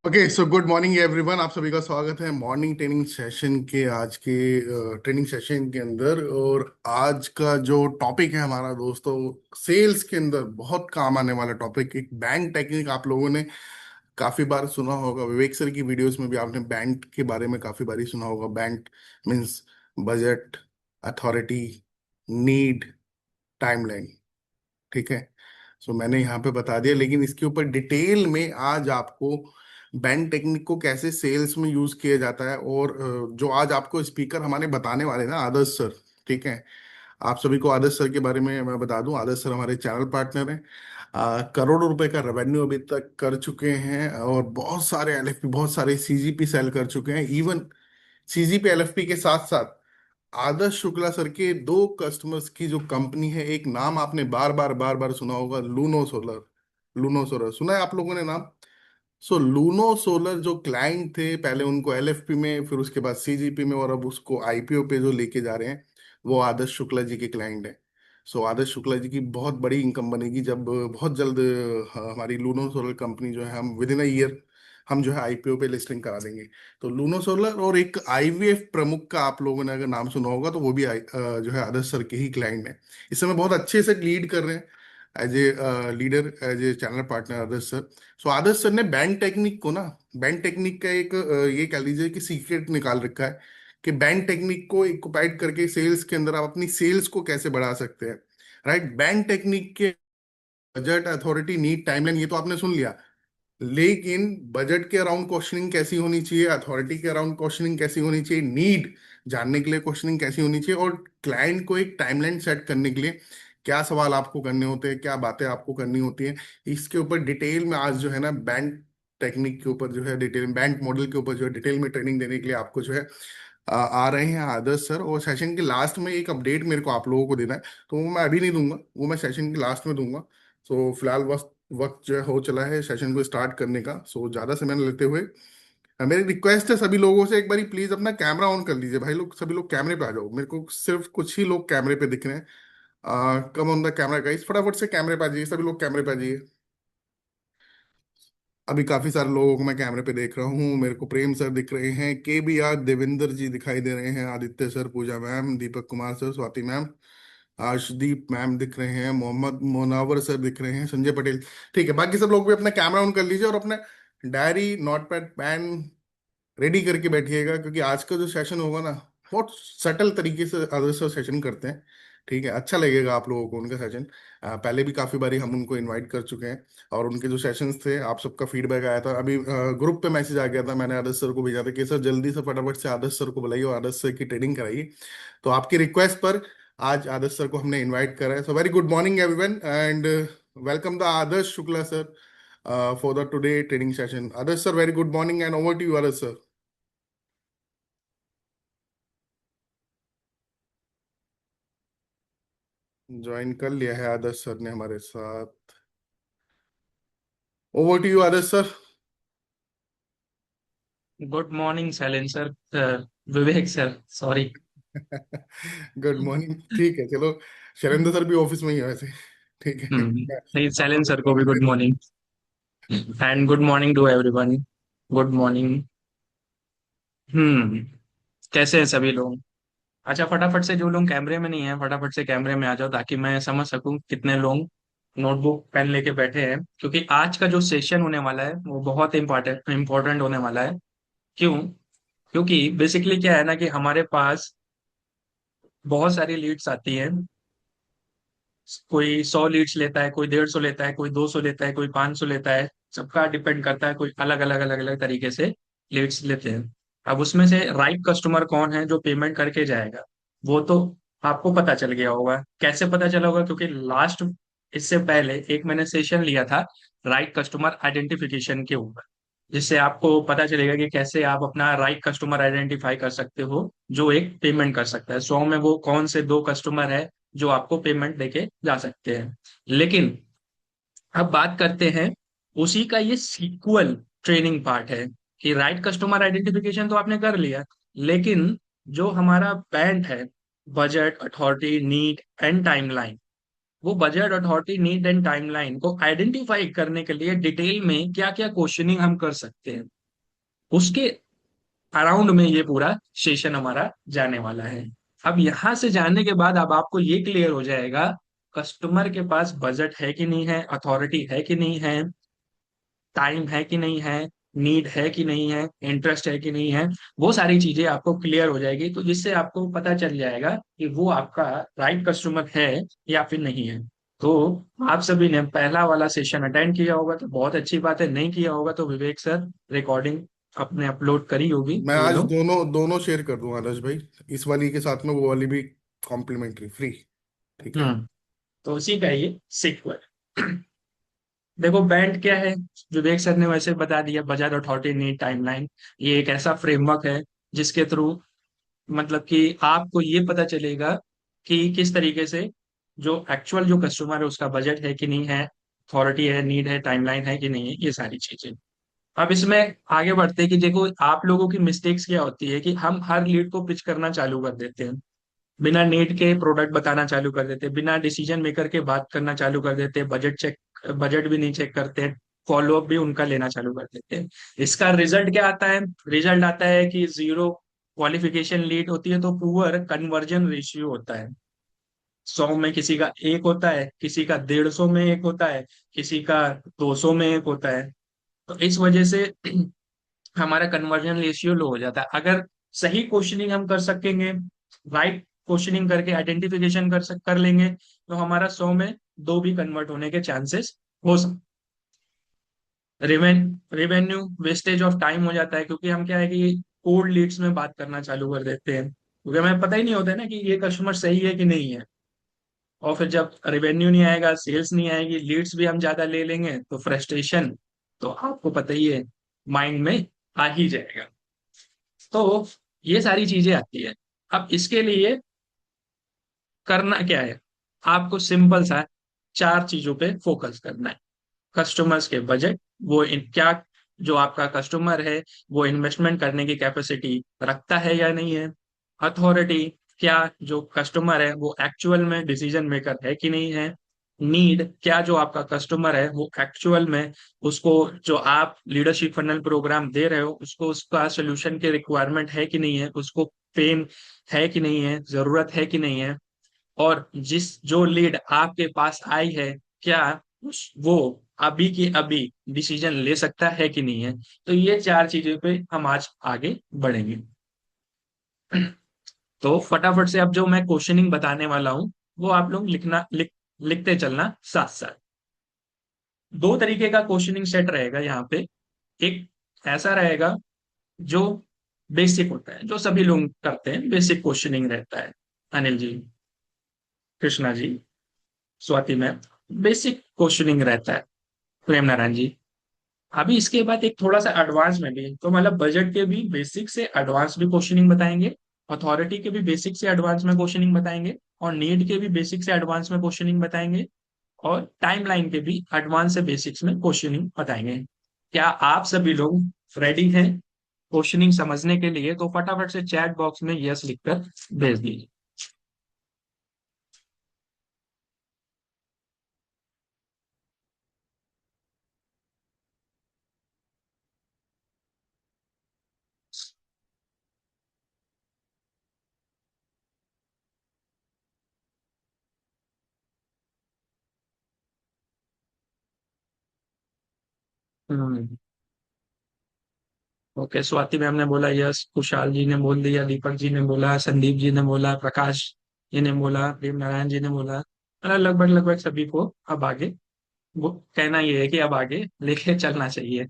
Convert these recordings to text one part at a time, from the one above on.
Okay so good morning everyone. आप सभी का स्वागत है मॉर्निंग ट्रेनिंग सेशन के आज के ट्रेनिंग सेशन के अंदर। और आज का जो टॉपिक है हमारा दोस्तों, सेल्स के अंदर बहुत काम आने वाला टॉपिक, एक बैंक टेक्निक। आप लोगों ने काफी बार सुना होगा, विवेक सर की वीडियोस में भी आपने बैंक के बारे में काफी बार सुना होगा। Bank means budget, authority, need, timeline. ठीक है। सो मैंने यहाँ पे बता दिया, लेकिन इसके ऊपर डिटेल में आज आपको बैंक टेक्निक को कैसे सेल्स में यूज किया जाता है, और जो आज आपको स्पीकर हमारे बताने वाले हैं ना, आदर्श सर। ठीक है। आप सभी को आदर्श सर के बारे में मैं बता दूं, आदर्श सर हमारे चैनल पार्टनर हैं। करोड़ों रुपए का रेवेन्यू अभी तक कर चुके हैं, और बहुत सारे एलएफपी, बहुत सारे सीजीपी सेल कर चुके हैं। इवन सीजीपी एलएफपी के साथ साथ आदर्श शुक्ला सर के दो कस्टमर्स की जो कंपनी है, एक नाम आपने बार बार सुना होगा, लूनो सोलर। लूनो सोलर सुना है आप लोगों ने नाम? सो लूनो सोलर जो क्लाइंट थे, पहले उनको एलएफपी में, फिर उसके बाद सीजीपी में, और अब उसको आईपीओ पे जो लेके जा रहे हैं, वो आदर्श शुक्ला जी के क्लाइंट हैं। सो आदर्श शुक्ला जी की बहुत बड़ी इनकम बनेगी जब बहुत जल्द हमारी लूनो सोलर कंपनी जो है, हम विद इन अ ईयर हम जो है आईपीओ पे लिस्टिंग करा देंगे। तो लूनो सोलर और एक आईवीएफ प्रमुख का आप लोगों ने अगर नाम सुना होगा, तो वो भी जो है आदर्श सर के ही क्लाइंट है। इस समय बहुत अच्छे से लीड कर रहे हैं as a leader, as a channel partner Adarsh sir. So Adarsh sir ने बैंक टेक्निक को ना, बैंक टेक्निक का एक ये कह लीजिए कि सीक्रेट निकाल रखा है, कि बैंक टेक्निक को इक्विपाइड करके सेल्स के अंदर आप अपनी सेल्स को कैसे बढ़ा सकते हैं। राइट। बैंक टेक्निक के बजट, अथॉरिटी, नीड, टाइमलाइन, ये तो आपने सुन लिया। लेकिन बजट के अराउंड क्वेश्चनिंग कैसी होनी चाहिए, अथॉरिटी के अराउंड क्वेश्चनिंग कैसी होनी चाहिए, नीड जानने के लिए क्वेश्चनिंग कैसी होनी चाहिए, और क्लाइंट को एक टाइमलाइन सेट करने के लिए क्या सवाल आपको करने होते हैं, क्या बातें आपको करनी होती हैं, इसके ऊपर डिटेल में आज जो है ना, बैंक टेक्निक के ऊपर जो है डिटेल, बैंक मॉडल के ऊपर जो है डिटेल में ट्रेनिंग देने के लिए आपको जो है आ रहे हैं आदर्श सर। और सेशन के लास्ट में एक अपडेट मेरे को आप लोगों को देना है, तो वो मैं अभी नहीं दूंगा, वो मैं सेशन के लास्ट में दूंगा। सो फिलहाल वक्त वक्त जो है हो चला है सेशन को स्टार्ट करने का। सो ज़्यादा समय न लेते हुए मेरी रिक्वेस्ट है सभी लोगों से, एक बारी प्लीज़ अपना कैमरा ऑन कर लीजिए भाई लोग, सभी लोग कैमरे पे आ जाओ। मेरे को सिर्फ कुछ ही लोग कैमरे पे दिख रहे हैं। Come on the camera guys, फटाफट से कैमरे पे आ जाइए, सभी लोग कैमरे पे आ जाइए। अभी काफी सारे लोगों को मैं कैमरे पे देख रहा हूँ। मेरे को प्रेम सर दिख रहे हैं, के बी आर देवेंद्र जी दिखाई दे रहे हैं, Aditya sir, Pooja ma'am, Deepak Kumar sir, Swati ma'am, Ashdeep ma'am दिख रहे हैं, मोहम्मद मोनावर सर दिख रहे हैं, संजय पटेल। ठीक है, बाकी सब लोग भी अपना कैमरा ऑन कर लीजिए, और अपने डायरी, नोटपैड, पेन रेडी करके बैठिएगा, क्योंकि आज का जो सेशन होगा ना, बहुत सटल तरीके से आदर्श सेशन करते हैं। ठीक है, अच्छा लगेगा आप लोगों को उनका सेशन। पहले भी काफी बारी हम उनको इनवाइट कर चुके हैं, और उनके जो सेशंस थे, आप सबका फीडबैक आया था। अभी ग्रुप पे मैसेज आ गया था, मैंने आदर्श सर को भेजा था कि सर जल्दी से फटाफट से आदर्श सर को बुलाइए और आदर्श सर की ट्रेनिंग कराइए। तो आपकी रिक्वेस्ट पर आज आदर्श सर को हमने इनवाइट करा है। So very good morning everyone, and welcome the Adarsh Shukla sir for the today training session. Adarsh sir, very good morning, and over to you Adarsh sir. Join कर लिया है आदर्श सर ने हमारे साथ। Over to you Adarsh sir. Good morning Shailen sir. Vivek sir, sorry. Good morning. ठीक है, चलो। Shailendra sir भी ऑफिस में ही है वैसे। ठीक है। नहीं, आप शैलेन लोग सर को भी good morning and good morning to everyone. Good morning. Hmm कैसे हैं सभी लोग? अच्छा, फटाफट से जो लोग कैमरे में नहीं है, फटाफट से कैमरे में आ जाओ ताकि मैं समझ सकूं कितने लोग नोटबुक पेन लेके बैठे हैं, क्योंकि आज का जो सेशन होने वाला है वो बहुत इंपॉर्टेंट होने वाला है। क्यों? क्योंकि बेसिकली क्या है ना कि हमारे पास बहुत सारी लीड्स आती हैं। कोई 100 लीड्स लेता है, कोई 150 लेता है, कोई 200 लेता है, कोई 500 लेता है। सबका डिपेंड करता है, कोई अलग अलग तरीके से लीड्स लेते हैं। अब उसमें से राइट कस्टमर कौन है जो पेमेंट करके जाएगा, वो तो आपको पता चल गया होगा। कैसे पता चला होगा? क्योंकि लास्ट, इससे पहले एक मैंने सेशन लिया था राइट कस्टमर आइडेंटिफिकेशन के ऊपर, जिससे आपको पता चलेगा कि कैसे आप अपना राइट कस्टमर आइडेंटिफाई कर सकते हो जो एक पेमेंट कर सकता है। 100 में वो कौन से दो कस्टमर है जो आपको पेमेंट देके जा सकते हैं। लेकिन अब बात करते हैं, उसी का ये सीक्वल ट्रेनिंग पार्ट है कि राइट कस्टमर आइडेंटिफिकेशन तो आपने कर लिया, लेकिन जो हमारा बैंड है, budget, authority, need and timeline, वो budget authority need and timeline को आइडेंटिफाई करने के लिए डिटेल में क्या क्या क्वेश्चनिंग हम कर सकते हैं, उसके अराउंड में ये पूरा सेशन हमारा जाने वाला है। अब यहां से जाने के बाद अब आपको ये क्लियर हो जाएगा कस्टमर के पास बजट है कि नहीं है, अथॉरिटी है कि नहीं है, टाइम है कि नहीं है, नीड है कि नहीं है, इंटरेस्ट है कि नहीं है। वो सारी चीजें आपको क्लियर हो जाएगी, तो जिससे आपको पता चल जाएगा कि वो आपका राइट कस्टमर है या फिर नहीं है। तो आप सभी ने पहला वाला सेशन अटेंड किया होगा तो बहुत अच्छी बात है, नहीं किया होगा तो विवेक सर रिकॉर्डिंग अपने अपलोड करी होगी, मैं वो आज लोग। दोनों दोनों शेयर कर दूंगा आदर्श भाई, इस वाली के साथ में वो वाली भी कॉम्प्लीमेंट्री फ्री। ठीक है। तो उसी का ये सीक्वल। देखो बैंड क्या है, विवेक सर ने वैसे बता दिया, बजाज अथॉरिटी नीड टाइमलाइन। ये एक ऐसा फ्रेमवर्क है जिसके थ्रू मतलब कि आपको ये पता चलेगा कि किस तरीके से जो एक्चुअल जो कस्टमर है उसका बजट है कि नहीं है, अथॉरिटी है, नीड है, टाइमलाइन है कि नहीं है, ये सारी चीजें। अब इसमें आगे बढ़ते हैं कि देखो आप लोगों की मिस्टेक्स क्या होती है कि हम हर लीड को पिच करना चालू कर देते हैं, बिना नीड के प्रोडक्ट बताना चालू कर देते हैं, बिना डिसीजन मेकर के बात करना चालू कर देते हैं, बजट भी नहीं चेक करते हैं, फॉलोअप भी उनका लेना चालू कर देते हैं। इसका रिजल्ट क्या आता है? रिजल्ट आता है कि जीरो क्वालिफिकेशन लीड होती है, तो पुअर कन्वर्जन रेशियो होता है। 100 में किसी का एक होता है, किसी का 150 में एक होता है, किसी का 200 में एक होता है। तो इस वजह से हमारा कन्वर्जन रेशियो लो हो जाता है। अगर सही क्वेश्चनिंग हम कर सकेंगे, राइट क्वेश्चनिंग करके आइडेंटिफिकेशन कर लेंगे, तो हमारा 100 में 2 भी कन्वर्ट होने के चांसेस हो सकते। रेवेन्यू वेस्टेज ऑफ टाइम हो जाता है, क्योंकि हम क्या है कि कोल्ड लीड्स में बात करना चालू कर देते हैं, क्योंकि हमें पता ही नहीं होता है ना कि ये कस्टमर सही है कि नहीं है। और फिर जब रेवेन्यू नहीं आएगा, सेल्स नहीं आएगी, लीड्स भी हम ज्यादा ले लेंगे, तो फ्रस्ट्रेशन तो आपको पता ही है माइंड में आ ही जाएगा। तो ये सारी चीजें आती है। अब इसके लिए करना क्या है, आपको सिंपल सा 4 चीजों पे फोकस करना है। कस्टमर्स के बजट, वो इन क्या, जो आपका कस्टमर है वो इन्वेस्टमेंट करने की कैपेसिटी रखता है या नहीं है। अथॉरिटी, क्या जो कस्टमर है वो एक्चुअल में डिसीजन मेकर है कि नहीं है। नीड, क्या जो आपका कस्टमर है वो एक्चुअल में उसको, जो आप लीडरशिप फनल प्रोग्राम दे रहे हो उसको, उसका सोल्यूशन के रिक्वायरमेंट है कि नहीं है, उसको पेन है कि नहीं है, जरूरत है कि नहीं है। और जिस जो लीड आपके पास आई है, क्या वो अभी की अभी डिसीजन ले सकता है कि नहीं है। तो ये 4 चीजों पे हम आज आगे बढ़ेंगे। तो फटाफट से अब जो मैं क्वेश्चनिंग बताने वाला हूं वो आप लोग लिखते चलना साथ साथ। 2 तरीके का क्वेश्चनिंग सेट रहेगा यहाँ पे। एक ऐसा रहेगा जो बेसिक होता है, जो सभी लोग करते हैं, बेसिक क्वेश्चनिंग रहता है। Anil ji, Krishna ji, Swati ma'am, basic questioning रहता है। प्रेम नारायण जी। अभी इसके बाद एक थोड़ा सा एडवांस में भी, तो मतलब बजट के भी बेसिक से एडवांस भी क्वेश्चनिंग बताएंगे, अथॉरिटी के भी बेसिक से एडवांस में क्वेश्चनिंग बताएंगे, और नीड के भी बेसिक से एडवांस में क्वेश्चनिंग बताएंगे, और टाइमलाइन के भी एडवांस से बेसिक्स में क्वेश्चनिंग बताएंगे। क्या आप सभी लोग रेडी हैं क्वेश्चनिंग समझने के लिए? तो फटाफट से चैट बॉक्स में यस लिखकर भेज दीजिए। हम्म। ओके, स्वाति मैम ने बोला यस, कुशाल जी ने बोल दिया, दीपक जी ने बोला, संदीप जी ने बोला, प्रकाश जी ने बोला, प्रेम नारायण जी ने बोला, मतलब लगभग लगभग सभी को अब आगे वो कहना ये है कि अब आगे लेके चलना चाहिए।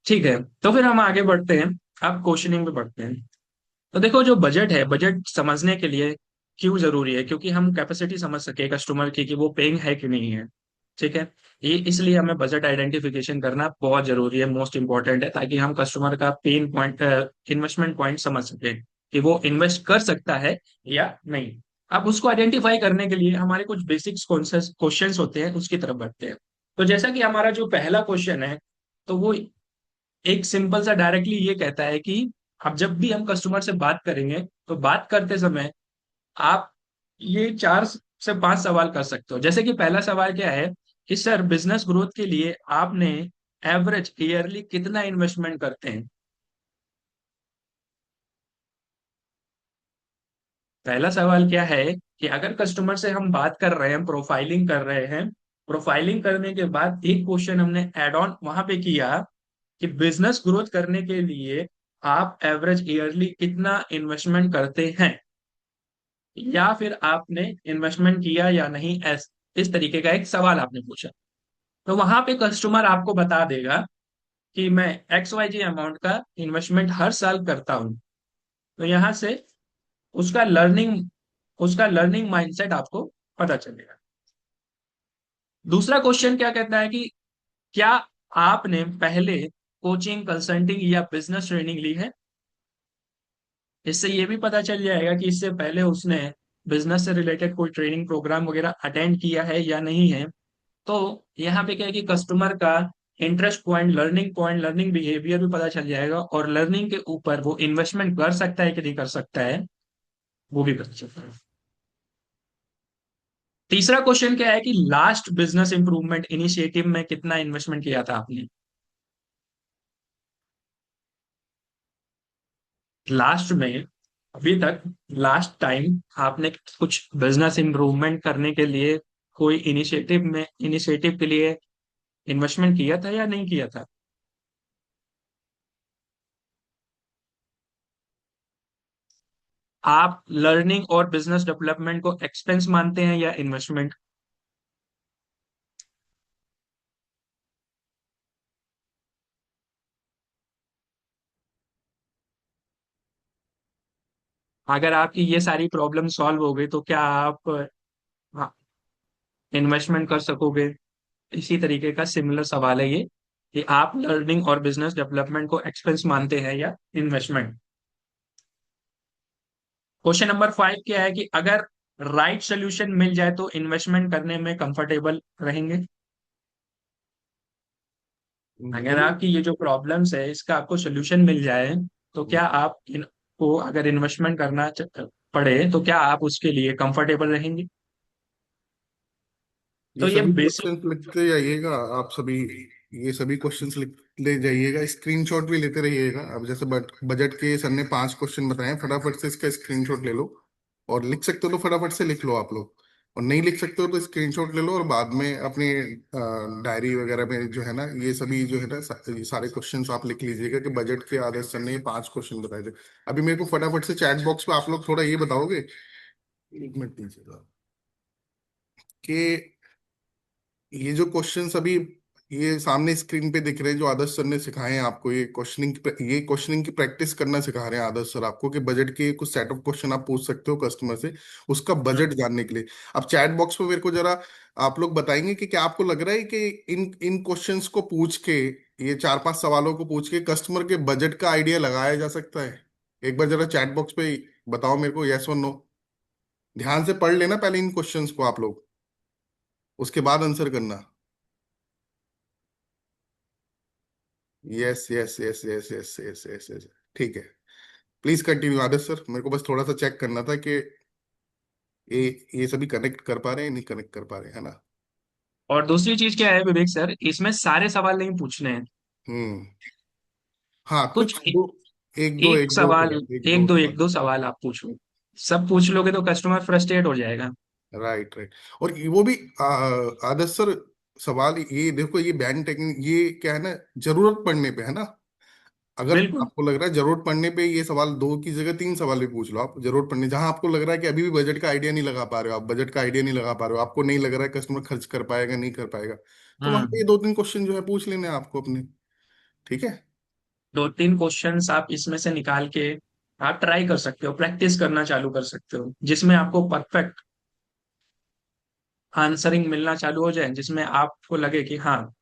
ठीक है, तो फिर हम आगे बढ़ते हैं। अब क्वेश्चनिंग पे बढ़ते हैं। तो देखो जो बजट है, बजट समझने के लिए क्यों जरूरी है? क्योंकि हम कैपेसिटी समझ सके कस्टमर की कि वो पेइंग है कि नहीं है। ठीक है, ये इसलिए हमें बजट आइडेंटिफिकेशन करना बहुत जरूरी है, मोस्ट इंपॉर्टेंट है, ताकि हम कस्टमर का पेन पॉइंट, इन्वेस्टमेंट पॉइंट समझ सके कि वो इन्वेस्ट कर सकता है या नहीं। अब उसको आइडेंटिफाई करने के लिए हमारे कुछ बेसिक क्वेश्चंस होते हैं, उसकी तरफ बढ़ते हैं। तो जैसा कि हमारा जो पहला क्वेश्चन है, तो वो एक सिंपल सा डायरेक्टली ये कहता है कि अब जब भी हम कस्टमर से बात करेंगे तो बात करते समय आप ये 4 से 5 सवाल कर सकते हो। जैसे कि पहला सवाल क्या है कि सर बिजनेस ग्रोथ के लिए आपने एवरेज ईयरली कितना इन्वेस्टमेंट करते हैं। पहला सवाल क्या है कि अगर कस्टमर से हम बात कर रहे हैं, प्रोफाइलिंग कर रहे हैं, प्रोफाइलिंग करने के बाद एक क्वेश्चन हमने एड ऑन वहां पे किया कि बिजनेस ग्रोथ करने के लिए आप एवरेज ईयरली कितना इन्वेस्टमेंट करते हैं, या फिर आपने इन्वेस्टमेंट किया या नहीं, इस तरीके का एक सवाल आपने पूछा। तो वहां पे कस्टमर आपको बता देगा कि मैं XYZ अमाउंट का इन्वेस्टमेंट हर साल करता हूं। तो यहाँ से उसका लर्निंग उसका लर्निंग माइंडसेट आपको पता चलेगा। दूसरा क्वेश्चन क्या कहता है कि क्या आपने पहले कोचिंग, कंसल्टिंग या बिजनेस ट्रेनिंग ली है। इससे ये भी पता चल जाएगा कि इससे पहले उसने बिजनेस से रिलेटेड कोई ट्रेनिंग प्रोग्राम वगैरह अटेंड किया है या नहीं है। तो यहाँ पे क्या है कि कस्टमर का इंटरेस्ट पॉइंट, लर्निंग बिहेवियर भी पता चल जाएगा, और लर्निंग के ऊपर वो इन्वेस्टमेंट कर सकता है कि नहीं कर सकता है वो भी पता चलता है। तीसरा क्वेश्चन क्या है कि लास्ट बिजनेस इंप्रूवमेंट इनिशिएटिव में कितना इन्वेस्टमेंट किया था आपने। लास्ट में, अभी तक लास्ट टाइम आपने कुछ बिजनेस इंप्रूवमेंट करने के लिए कोई इनिशिएटिव के लिए इन्वेस्टमेंट किया था या नहीं किया था। आप लर्निंग और बिजनेस डेवलपमेंट को एक्सपेंस मानते हैं या इन्वेस्टमेंट। अगर आपकी ये सारी प्रॉब्लम सॉल्व हो गई तो क्या आप इन्वेस्टमेंट कर सकोगे। इसी तरीके का सिमिलर सवाल है ये कि आप लर्निंग और बिजनेस डेवलपमेंट को एक्सपेंस मानते हैं या इन्वेस्टमेंट। क्वेश्चन नंबर 5 क्या है कि अगर राइट सोल्यूशन मिल जाए तो इन्वेस्टमेंट करने में कंफर्टेबल रहेंगे। अगर ये आपकी ये जो प्रॉब्लम्स है इसका आपको सोल्यूशन मिल जाए तो क्या आप इनको अगर इन्वेस्टमेंट करना पड़े तो क्या आप उसके लिए कंफर्टेबल रहेंगे। ये तो ये सभी बेसिक। क्वेश्चंस लिखते जाइएगा आप सभी। ये सभी क्वेश्चंस लिख ले जाइएगा, स्क्रीनशॉट भी लेते रहिएगा। अब जैसे बजट के सर ने 5 क्वेश्चन बताए, फटाफट से इसका स्क्रीनशॉट ले लो। और लिख सकते हो तो फटाफट से लिख लो आप लोग। और नहीं लिख सकते हो तो स्क्रीनशॉट ले लो, और बाद में अपने डायरी वगैरह में जो है ना, ये सभी जो है ना ये सारे क्वेश्चंस आप लिख लीजिएगा कि बजट के आदर्श सर ने ये 5 क्वेश्चन बताए थे। अभी मेरे को फटाफट से चैट बॉक्स पे आप लोग थोड़ा ये बताओगे, 1 मिनट दीजिएगा, कि ये जो क्वेश्चंस अभी ये सामने स्क्रीन पे दिख रहे हैं जो आदर्श सर ने सिखाए हैं आपको, ये क्वेश्चनिंग की प्रैक्टिस करना सिखा रहे हैं आदर्श सर आपको, कि बजट के कुछ सेट ऑफ क्वेश्चन आप पूछ सकते हो कस्टमर से उसका बजट जानने के लिए। अब चैट बॉक्स पे मेरे को जरा आप लोग बताएंगे कि क्या आपको लग रहा है कि इन इन क्वेश्चंस को पूछ के, ये 4-5 सवालों को पूछ के कस्टमर के बजट का आइडिया लगाया जा सकता है। एक बार जरा चैट बॉक्स पे बताओ मेरे को, यस और नो। ध्यान से पढ़ लेना पहले इन क्वेश्चंस को आप लोग, उसके बाद आंसर करना। Yes yes yes yes yes yes yes yes. ठीक है, प्लीज कंटिन्यू आदर्श सर, मेरे को बस थोड़ा सा चेक करना था कि ये सभी कनेक्ट कर पा रहे हैं नहीं कनेक्ट कर पा रहे हैं, है ना। और दूसरी चीज क्या है विवेक सर, इसमें सारे सवाल नहीं पूछने हैं। हम्म। हाँ, कुछ कुछ दो, एक दो एक एक दो सवाल, एक दो एक सवाल। दो सवाल आप पूछो। सब पूछ लोगे तो कस्टमर फ्रस्ट्रेट हो जाएगा। Right right. और वो भी आदर्श सर, सवाल ये देखो, ये बैंड टेक्निक ये क्या है ना, जरूरत पड़ने पे है ना। अगर बिल्कुल। आपको लग रहा है जरूरत पड़ने पे ये सवाल, 2 की जगह 3 सवाल भी पूछ लो आप, जरूरत पड़ने जहां आपको लग रहा है कि अभी भी बजट का आइडिया नहीं लगा पा रहे हो, आप बजट का आइडिया नहीं लगा पा रहे हो, आपको नहीं लग रहा है कस्टमर खर्च कर पाएगा नहीं कर पाएगा, तो वहां पे ये हम्म। 2-3 क्वेश्चन जो है पूछ लेने हैं आपको अपने। ठीक है। 2-3 क्वेश्चंस आप इसमें से निकाल के आप ट्राई कर सकते हो, प्रैक्टिस करना चालू कर सकते हो, जिसमें आपको परफेक्ट आंसरिंग मिलना चालू हो जाए, जिसमें आपको लगे कि हाँ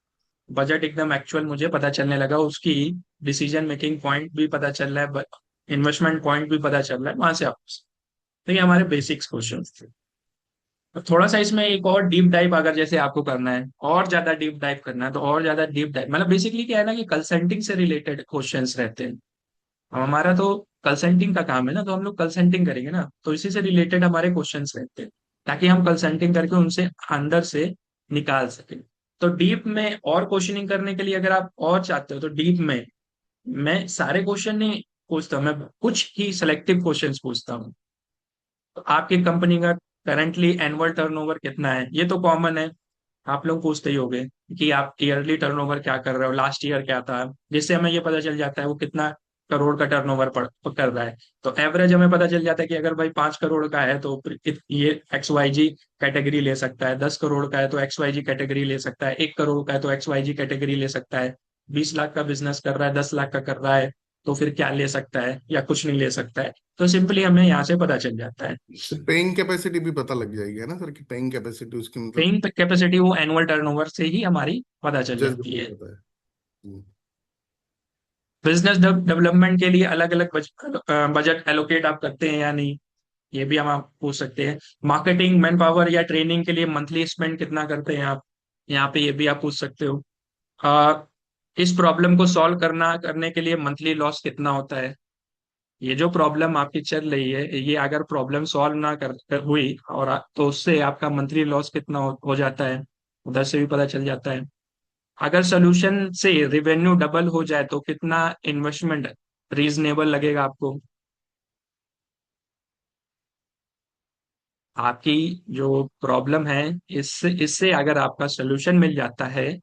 बजट एकदम एक्चुअल मुझे पता चलने लगा, उसकी डिसीजन मेकिंग पॉइंट भी पता चल रहा है, इन्वेस्टमेंट पॉइंट भी पता चल रहा है वहां से आप। तो ये हमारे बेसिक्स क्वेश्चन थे। तो थोड़ा सा इसमें एक और डीप डाइव अगर जैसे आपको करना है, और ज्यादा डीप डाइव करना है तो और ज्यादा डीप डाइव, मतलब बेसिकली क्या है ना कि कंसल्टिंग से रिलेटेड क्वेश्चंस रहते हैं। अब हमारा तो कंसल्टिंग का काम है ना, तो हम लोग कंसल्टिंग करेंगे ना, तो इसी से रिलेटेड हमारे क्वेश्चंस रहते हैं। ताकि हम कंसल्टिंग करके उनसे अंदर से निकाल सके। तो डीप में और क्वेश्चनिंग करने के लिए अगर आप और चाहते हो तो डीप में मैं सारे क्वेश्चन नहीं पूछता, मैं कुछ ही सिलेक्टिव क्वेश्चंस पूछता हूँ। तो आपकी कंपनी का करंटली एनुअल टर्नओवर कितना है, ये तो कॉमन है, आप लोग पूछते ही होंगे कि आप ईयरली टर्नओवर क्या कर रहे हो, लास्ट ईयर क्या था, जिससे हमें ये पता चल जाता है वो कितना करोड़ का टर्नओवर कर रहा है। तो एवरेज हमें पता चल जाता है कि अगर भाई 5 करोड़ का है तो फिर ये एक्स वाई जी कैटेगरी ले सकता है, 10 करोड़ का है तो एक्स वाई जी कैटेगरी ले सकता है, 1 करोड़ का है तो एक्स वाई जी कैटेगरी ले सकता है, 20 लाख का बिजनेस कर रहा है, 10 लाख का कर रहा है, तो फिर क्या ले सकता है या कुछ नहीं ले सकता है। तो सिंपली हमें यहाँ से पता चल जाता है। पेइंग कैपेसिटी भी पता लग जाएगी है ना सर, कि पेइंग कैपेसिटी उसकी मतलब पेइंग कैपेसिटी वो एनुअल टर्नओवर से ही हमारी पता चल जस्ट जाती वो है। पता है। हम्म। बिजनेस डेवलपमेंट के लिए अलग अलग बजट एलोकेट आप करते हैं या नहीं, ये भी हम आप पूछ सकते हैं। मार्केटिंग मैन पावर या ट्रेनिंग के लिए मंथली स्पेंड कितना करते हैं आप, यहाँ पे ये भी आप पूछ सकते हो। अ, इस प्रॉब्लम को सॉल्व करने के लिए मंथली लॉस कितना होता है। ये जो प्रॉब्लम आपकी चल रही है, ये अगर प्रॉब्लम सॉल्व ना हुई तो उससे आपका मंथली लॉस कितना हो जाता है, उधर से भी पता चल जाता है। अगर सोल्यूशन से रिवेन्यू डबल हो जाए तो कितना इन्वेस्टमेंट रीजनेबल लगेगा आपको। आपकी जो प्रॉब्लम है, इससे इससे अगर आपका सोल्यूशन मिल जाता है,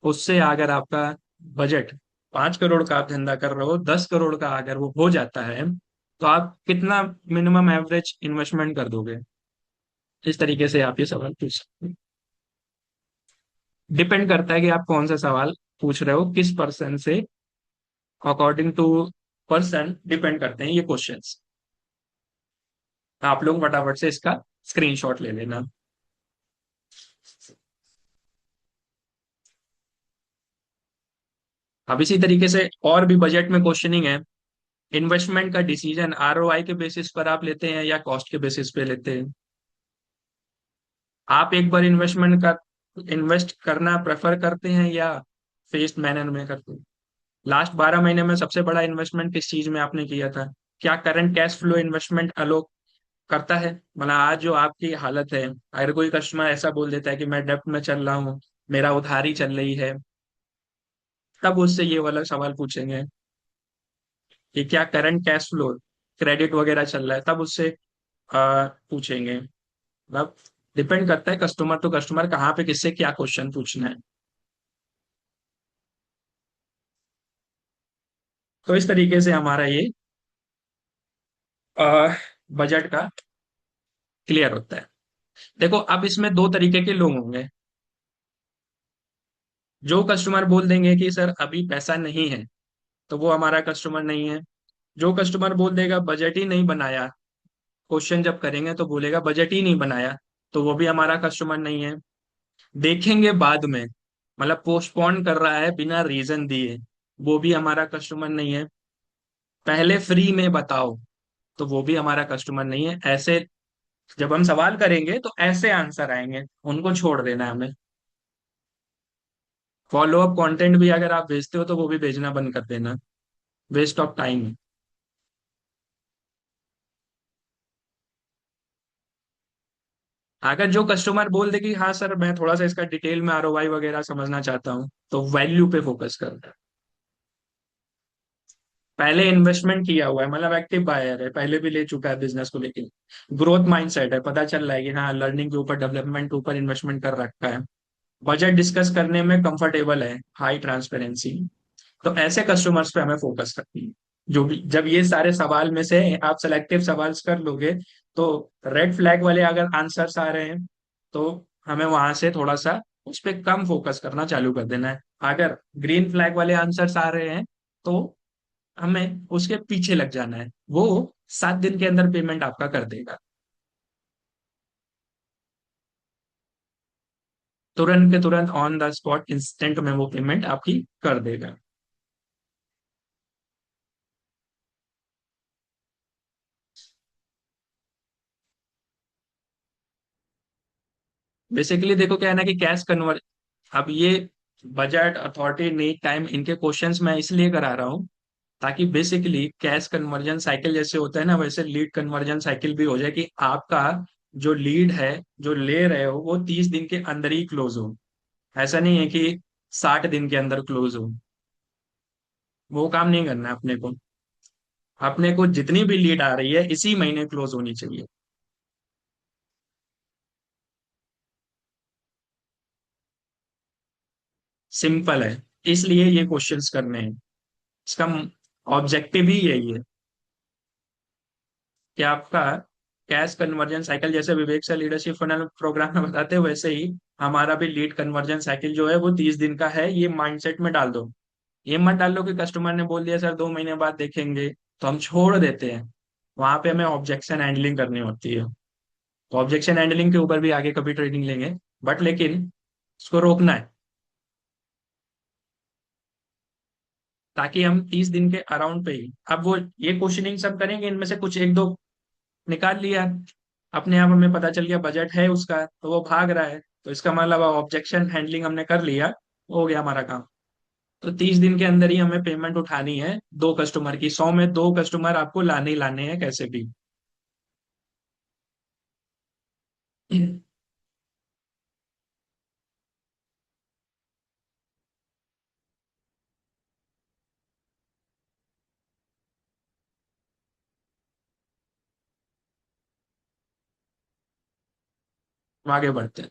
उससे अगर आपका बजट 5 करोड़ का आप धंधा कर रहे हो, 10 करोड़ का अगर वो हो जाता है, तो आप कितना मिनिमम एवरेज इन्वेस्टमेंट कर दोगे। इस तरीके से आप ये सवाल पूछ सकते हैं। डिपेंड करता है कि आप कौन सा सवाल पूछ रहे हो, किस पर्सन से, अकॉर्डिंग टू पर्सन डिपेंड करते हैं ये क्वेश्चंस। आप लोग फटाफट से इसका स्क्रीनशॉट ले लेना। अब इसी तरीके से और भी बजट में क्वेश्चनिंग है। इन्वेस्टमेंट का डिसीजन आरओआई के बेसिस पर आप लेते हैं या कॉस्ट के बेसिस पे लेते हैं। आप एक बार इन्वेस्ट करना प्रेफर करते हैं या फेस्ड मैनर में करते हैं। लास्ट 12 महीने में सबसे बड़ा इन्वेस्टमेंट किस चीज में आपने किया था। क्या current cash flow investment Alok करता है, मतलब आज जो आपकी हालत है, अगर कोई कस्टमर ऐसा बोल देता है कि मैं डेब्ट में चल रहा हूँ, मेरा उधारी चल रही है, तब उससे ये वाला सवाल पूछेंगे कि क्या करंट कैश फ्लो क्रेडिट वगैरह चल रहा है, तब उससे पूछेंगे। मतलब डिपेंड करता है कस्टमर टू कस्टमर कहाँ पे किससे क्या क्वेश्चन पूछना है। तो इस तरीके से हमारा ये बजट का क्लियर होता है। देखो अब इसमें दो तरीके के लोग होंगे। जो कस्टमर बोल देंगे कि सर अभी पैसा नहीं है, तो वो हमारा कस्टमर नहीं है। जो कस्टमर बोल देगा बजट ही नहीं बनाया, क्वेश्चन जब करेंगे तो बोलेगा बजट ही नहीं बनाया, तो वो भी हमारा कस्टमर नहीं है। देखेंगे बाद में, मतलब पोस्टपोन कर रहा है बिना रीजन दिए, वो भी हमारा कस्टमर नहीं है। पहले फ्री में बताओ, तो वो भी हमारा कस्टमर नहीं है। ऐसे जब हम सवाल करेंगे तो ऐसे आंसर आएंगे, उनको छोड़ देना है हमें। फॉलो अप कंटेंट भी अगर आप भेजते हो तो वो भी भेजना बंद कर देना, वेस्ट ऑफ टाइम। अगर जो कस्टमर बोल दे कि हाँ सर मैं थोड़ा सा इसका डिटेल में आरओआई वगैरह समझना चाहता हूँ, तो वैल्यू पे फोकस करना। पहले इन्वेस्टमेंट किया हुआ है, मतलब एक्टिव बायर है, पहले भी ले चुका है बिजनेस को लेके, ग्रोथ माइंडसेट है, पता चल रहा है कि हाँ लर्निंग के ऊपर डेवलपमेंट के ऊपर इन्वेस्टमेंट कर रखा है, बजट डिस्कस करने में कंफर्टेबल है, हाई ट्रांसपेरेंसी। तो ऐसे कस्टमर्स पे हमें फोकस करनी है। जो भी जब ये सारे सवाल में से आप सेलेक्टिव सवाल कर लोगे, तो रेड फ्लैग वाले अगर आंसर्स आ रहे हैं, तो हमें वहां से थोड़ा सा उस पर कम फोकस करना चालू कर देना है। अगर ग्रीन फ्लैग वाले आंसर्स आ रहे हैं, तो हमें उसके पीछे लग जाना है। वो 7 दिन के अंदर पेमेंट आपका कर देगा, तुरंत के तुरंत ऑन द स्पॉट इंस्टेंट में वो पेमेंट आपकी कर देगा। बेसिकली देखो क्या है ना कि कैश कन्वर्ट, अब ये बजट अथॉरिटी नीड टाइम इनके क्वेश्चंस मैं इसलिए करा रहा हूँ ताकि बेसिकली कैश कन्वर्जन साइकिल जैसे होता है ना, वैसे लीड कन्वर्जन साइकिल भी हो जाए, कि आपका जो लीड है, जो ले रहे हो, वो 30 दिन के अंदर ही क्लोज हो। ऐसा नहीं है कि 60 दिन के अंदर क्लोज हो। वो काम नहीं करना है अपने को। अपने को जितनी भी लीड आ रही है इसी महीने क्लोज होनी चाहिए। सिंपल है। इसलिए ये क्वेश्चंस करने हैं। इसका ऑब्जेक्टिव ही यही है कि आपका कैश कन्वर्जन साइकिल, जैसे विवेक से लीडरशिप फनल प्रोग्राम में बताते हैं, वैसे ही हमारा भी लीड कन्वर्जन साइकिल जो है वो 30 दिन का है। ये माइंडसेट में डाल दो। ये मत डाल लो कि कस्टमर ने बोल दिया सर 2 महीने बाद देखेंगे, तो हम छोड़ देते हैं। वहां पे हमें ऑब्जेक्शन हैंडलिंग करनी होती है। तो ऑब्जेक्शन हैंडलिंग के ऊपर भी आगे कभी ट्रेनिंग लेंगे, बट लेकिन उसको रोकना है, ताकि हम 30 दिन के अराउंड पे ही, अब वो ये क्वेश्चनिंग सब करेंगे, इनमें से कुछ एक दो निकाल लिया, अपने आप हमें पता चल गया बजट है उसका, तो वो भाग रहा है, तो इसका मतलब ऑब्जेक्शन हैंडलिंग हमने कर लिया, हो गया हमारा काम। तो 30 दिन के अंदर ही हमें पेमेंट उठानी है, 2 कस्टमर की, 100 में 2 कस्टमर आपको लाने ही लाने हैं कैसे भी। आगे बढ़ते हैं।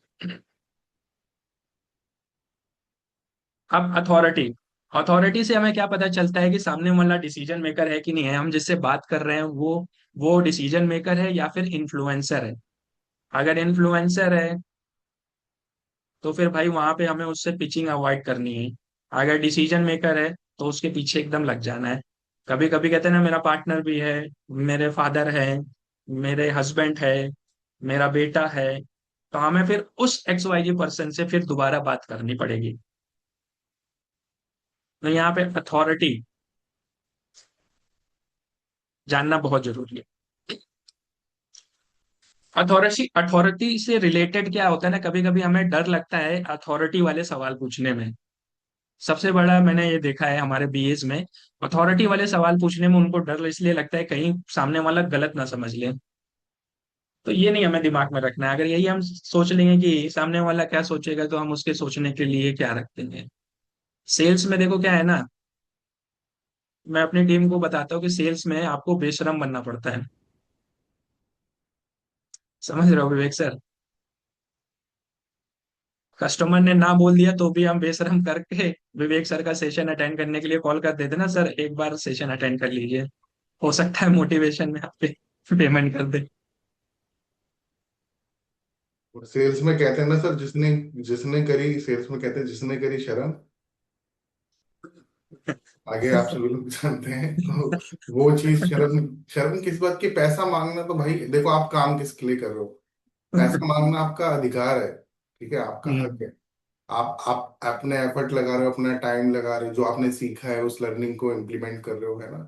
अब अथॉरिटी। अथॉरिटी से हमें क्या पता चलता है कि सामने वाला डिसीजन मेकर है कि नहीं है, हम जिससे बात कर रहे हैं वो डिसीजन मेकर है या फिर इन्फ्लुएंसर है। अगर इन्फ्लुएंसर है तो फिर भाई वहां पे हमें उससे पिचिंग अवॉइड करनी है। अगर डिसीजन मेकर है तो उसके पीछे एकदम लग जाना है। कभी कभी कहते हैं ना, मेरा पार्टनर भी है, मेरे फादर है, मेरे हस्बैंड है, मेरा बेटा है, तो हमें फिर उस XYZ पर्सन से फिर दोबारा बात करनी पड़ेगी। तो यहाँ पे अथॉरिटी जानना बहुत जरूरी है। अथॉरिटी अथॉरिटी से रिलेटेड क्या होता है ना, कभी कभी हमें डर लगता है अथॉरिटी वाले सवाल पूछने में। सबसे बड़ा मैंने ये देखा है हमारे बीएस में, अथॉरिटी वाले सवाल पूछने में उनको डर इसलिए लगता है कहीं सामने वाला गलत ना समझ ले। तो ये नहीं हमें दिमाग में रखना है। अगर यही हम सोच लेंगे कि सामने वाला क्या सोचेगा, तो हम उसके सोचने के लिए क्या रख देंगे। सेल्स में देखो क्या है ना, मैं अपनी टीम को बताता हूँ कि सेल्स में आपको बेशरम बनना पड़ता है। समझ रहे हो विवेक सर? कस्टमर ने ना बोल दिया तो भी हम बेशरम करके विवेक सर का सेशन अटेंड करने के लिए कॉल कर देते ना, सर एक बार सेशन अटेंड कर लीजिए, हो सकता है मोटिवेशन में आप पे पेमेंट कर दे। सेल्स में कहते हैं ना सर, जिसने जिसने करी, सेल्स में कहते हैं जिसने करी शर्म, आगे आप सभी लोग जानते हैं। तो वो चीज, शर्म, शर्म किस बात की? पैसा मांगना तो भाई देखो, आप काम किसके लिए कर रहे हो? पैसा मांगना आपका अधिकार है, ठीक है, आपका हक हम्म। है। आप अपने एफर्ट लगा रहे हो, अपना टाइम लगा रहे हो, जो आपने सीखा है उस लर्निंग को इम्प्लीमेंट कर रहे हो, है ना?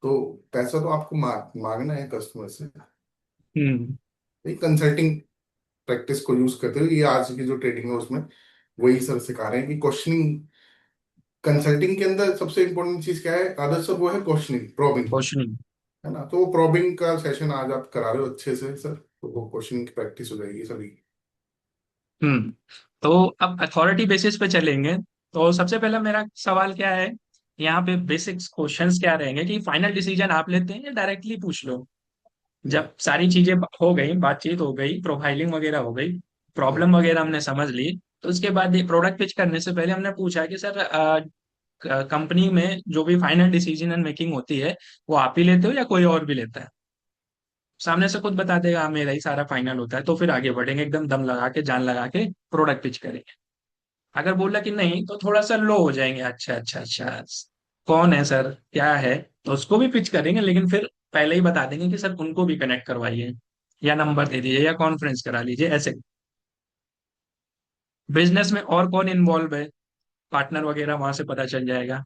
तो पैसा तो आपको मांगना है कस्टमर से। हम्म। कंसल्टिंग प्रैक्टिस को यूज करते हुए, ये आज की जो ट्रेडिंग है उसमें वही सर सिखा रहे हैं कि क्वेश्चनिंग, कंसल्टिंग के अंदर सबसे इंपॉर्टेंट चीज क्या है आदर्श सर? वो है क्वेश्चनिंग, प्रोबिंग, क्वेश्चनिंग। है ना? तो वो प्रोबिंग का सेशन आज आप करा रहे हो अच्छे से सर, तो वो क्वेश्चनिंग की प्रैक्टिस हो जाएगी सभी की। हम्म। तो अब अथॉरिटी बेसिस पे चलेंगे। तो सबसे पहला मेरा सवाल क्या है, यहाँ पे बेसिक क्वेश्चंस क्या रहेंगे कि फाइनल डिसीजन आप लेते हैं या डायरेक्टली पूछ लो। जब सारी चीजें हो गई, बातचीत हो गई, प्रोफाइलिंग वगैरह हो गई, हम्म। प्रॉब्लम वगैरह हमने समझ ली, तो उसके बाद ये प्रोडक्ट पिच करने से पहले हमने पूछा कि सर कंपनी में जो भी फाइनल डिसीजन एंड मेकिंग होती है, वो आप ही लेते हो या कोई और भी लेता है? सामने से खुद बता देगा हाँ मेरा ही सारा फाइनल होता है, तो फिर आगे बढ़ेंगे, एकदम दम लगा के जान लगा के प्रोडक्ट पिच करेंगे। अगर बोला कि नहीं, तो थोड़ा सा लो हो जाएंगे, अच्छा अच्छा अच्छा, कौन है सर, क्या है, तो उसको भी पिच करेंगे, लेकिन फिर पहले ही बता देंगे कि सर उनको भी कनेक्ट करवाइए, या नंबर दे दीजिए, या कॉन्फ्रेंस करा लीजिए, ऐसे। बिजनेस में और कौन इन्वॉल्व है, पार्टनर वगैरह वहां से पता चल जाएगा।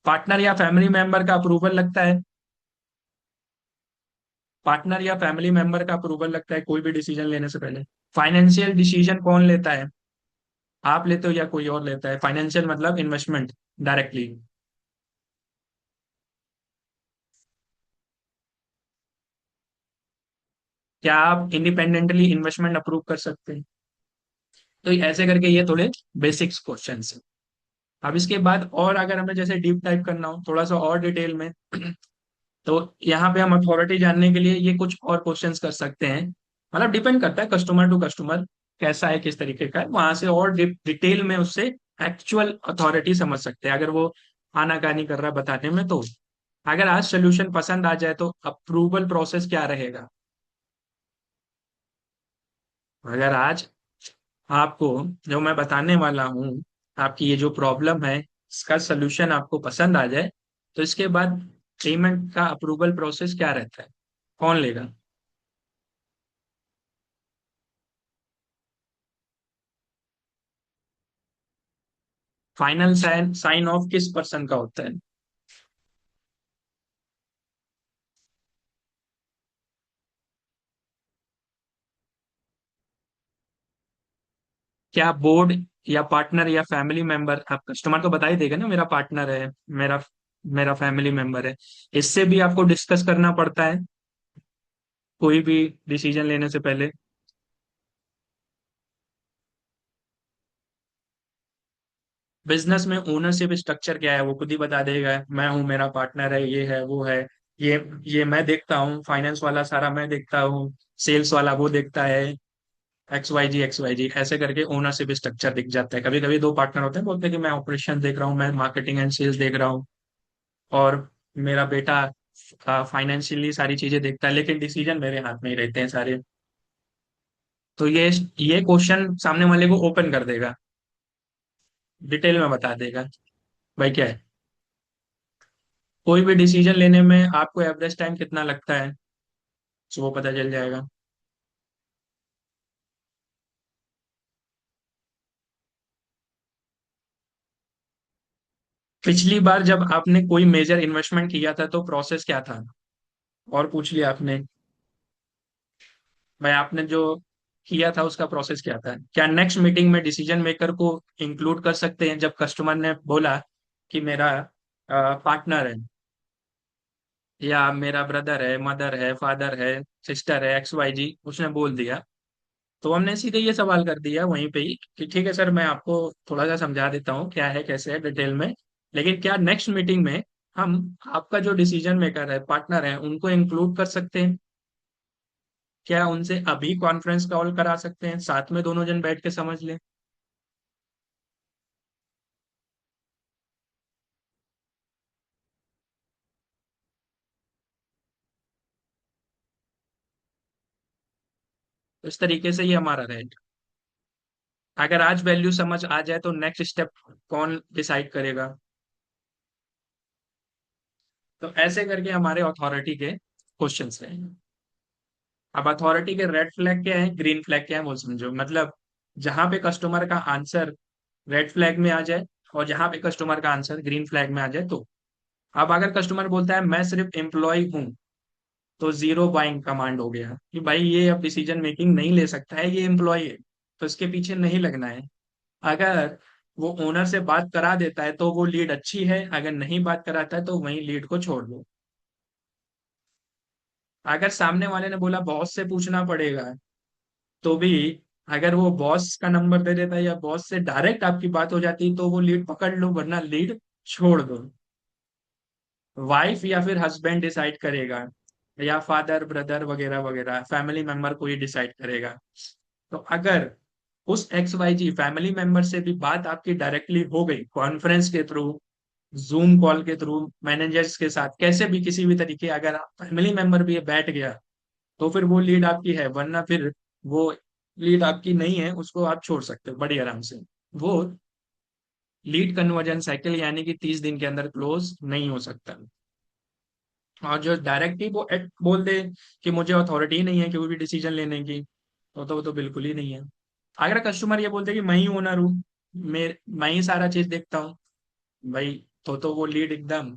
पार्टनर या फैमिली मेंबर का अप्रूवल लगता है। पार्टनर या फैमिली मेंबर का अप्रूवल लगता है कोई भी डिसीजन लेने से पहले। फाइनेंशियल डिसीजन कौन लेता है, आप लेते हो या कोई और लेता है? फाइनेंशियल मतलब इन्वेस्टमेंट डायरेक्टली। क्या आप इंडिपेंडेंटली इन्वेस्टमेंट अप्रूव कर सकते हैं? तो ऐसे करके ये थोड़े बेसिक्स क्वेश्चन हैं। अब इसके बाद और अगर हमें जैसे डीप टाइप करना हो थोड़ा सा और डिटेल में तो यहाँ पे हम अथॉरिटी जानने के लिए ये कुछ और क्वेश्चंस कर सकते हैं। मतलब डिपेंड करता है कस्टमर टू कस्टमर कैसा है, किस तरीके का है, वहां से और डिटेल में उससे एक्चुअल अथॉरिटी समझ सकते हैं, अगर वो आनाकानी कर रहा है बताने में तो। अगर आज सोल्यूशन पसंद आ जाए तो अप्रूवल प्रोसेस क्या रहेगा? अगर आज आपको जो मैं बताने वाला हूँ, आपकी ये जो प्रॉब्लम है इसका सोल्यूशन आपको पसंद आ जाए, तो इसके बाद पेमेंट का अप्रूवल प्रोसेस क्या रहता है, कौन लेगा? फाइनल साइन साइन ऑफ किस पर्सन का होता है? क्या बोर्ड या पार्टनर या फैमिली मेंबर? आप कस्टमर तो बता ही देगा ना, मेरा पार्टनर है, मेरा मेरा फैमिली मेंबर है। इससे भी आपको डिस्कस करना पड़ता है कोई भी डिसीजन लेने से पहले। बिजनेस में ओनरशिप स्ट्रक्चर क्या है वो खुद ही बता देगा। मैं हूँ, मेरा पार्टनर है, ये है, वो है, ये ये मैं देखता हूँ, फाइनेंस वाला सारा मैं देखता हूँ, सेल्स वाला वो देखता है, एक्स वाई जी ऐसे करके ओनरशिप स्ट्रक्चर दिख जाता है। कभी कभी दो पार्टनर होते हैं, बोलते हैं कि मैं ऑपरेशन देख रहा हूँ, मैं मार्केटिंग एंड सेल्स देख रहा हूँ, और मेरा बेटा फाइनेंशियली सारी चीजें देखता है, लेकिन डिसीजन मेरे हाथ में ही रहते हैं सारे। तो ये क्वेश्चन सामने वाले को ओपन कर देगा, डिटेल में बता देगा भाई क्या है। कोई भी डिसीजन लेने में आपको एवरेज टाइम कितना लगता है, तो वो पता चल जाएगा। पिछली बार जब आपने कोई मेजर इन्वेस्टमेंट किया था तो प्रोसेस क्या था, और पूछ लिया आपने भाई आपने जो किया था उसका प्रोसेस क्या था। क्या नेक्स्ट मीटिंग में डिसीजन मेकर को इंक्लूड कर सकते हैं? जब कस्टमर ने बोला कि मेरा पार्टनर है, या मेरा ब्रदर है, मदर है, फादर है, सिस्टर है, XYZ, उसने बोल दिया, तो हमने सीधे ये सवाल कर दिया वहीं पे ही कि ठीक है सर, मैं आपको थोड़ा सा समझा देता हूँ क्या है कैसे है डिटेल में, लेकिन क्या नेक्स्ट मीटिंग में हम आपका जो डिसीजन मेकर है, पार्टनर है, उनको इंक्लूड कर सकते हैं? क्या उनसे अभी कॉन्फ्रेंस कॉल करा सकते हैं, साथ में दोनों जन बैठ के समझ लें? तो इस तरीके से ये हमारा रहेगा। अगर आज वैल्यू समझ आ जाए तो नेक्स्ट स्टेप कौन डिसाइड करेगा? तो ऐसे करके हमारे अथॉरिटी के क्वेश्चंस रहेंगे। अब अथॉरिटी के रेड फ्लैग क्या है, ग्रीन फ्लैग क्या है वो समझो। मतलब जहां पे कस्टमर का आंसर रेड फ्लैग में आ जाए और जहां पे कस्टमर का आंसर ग्रीन फ्लैग में आ जाए तो। अब अगर कस्टमर बोलता है मैं सिर्फ एम्प्लॉय हूँ, तो जीरो बाइंग कमांड हो गया कि भाई ये अब डिसीजन मेकिंग नहीं ले सकता है, ये एम्प्लॉय है, तो इसके पीछे नहीं लगना है। अगर वो ओनर से बात करा देता है तो वो लीड अच्छी है, अगर नहीं बात कराता है तो वही लीड को छोड़ दो। अगर सामने वाले ने बोला बॉस से पूछना पड़ेगा, तो भी अगर वो बॉस का नंबर दे देता है या बॉस से डायरेक्ट आपकी बात हो जाती तो वो लीड पकड़ लो, वरना लीड छोड़ दो। वाइफ या फिर हस्बैंड डिसाइड करेगा, या फादर ब्रदर वगैरह वगैरह फैमिली मेंबर कोई डिसाइड करेगा। तो अगर उस XYZ फैमिली मेंबर से भी बात आपकी डायरेक्टली हो गई कॉन्फ्रेंस के थ्रू, जूम कॉल के थ्रू, मैनेजर्स के साथ, कैसे भी किसी भी तरीके, अगर फैमिली मेंबर भी बैठ गया तो फिर वो लीड आपकी है, वरना फिर वो लीड आपकी नहीं है, उसको आप छोड़ सकते हो बड़ी आराम से। वो लीड कन्वर्जन साइकिल यानी कि 30 दिन के अंदर क्लोज नहीं हो सकता। और जो डायरेक्ट ही वो बोल दे कि मुझे अथॉरिटी नहीं है कोई भी डिसीजन लेने की, तो वो तो बिल्कुल ही नहीं है। अगर कस्टमर ये बोलते कि मैं ही ओनर हूँ, मैं ही सारा चीज देखता हूँ, भाई तो वो लीड एकदम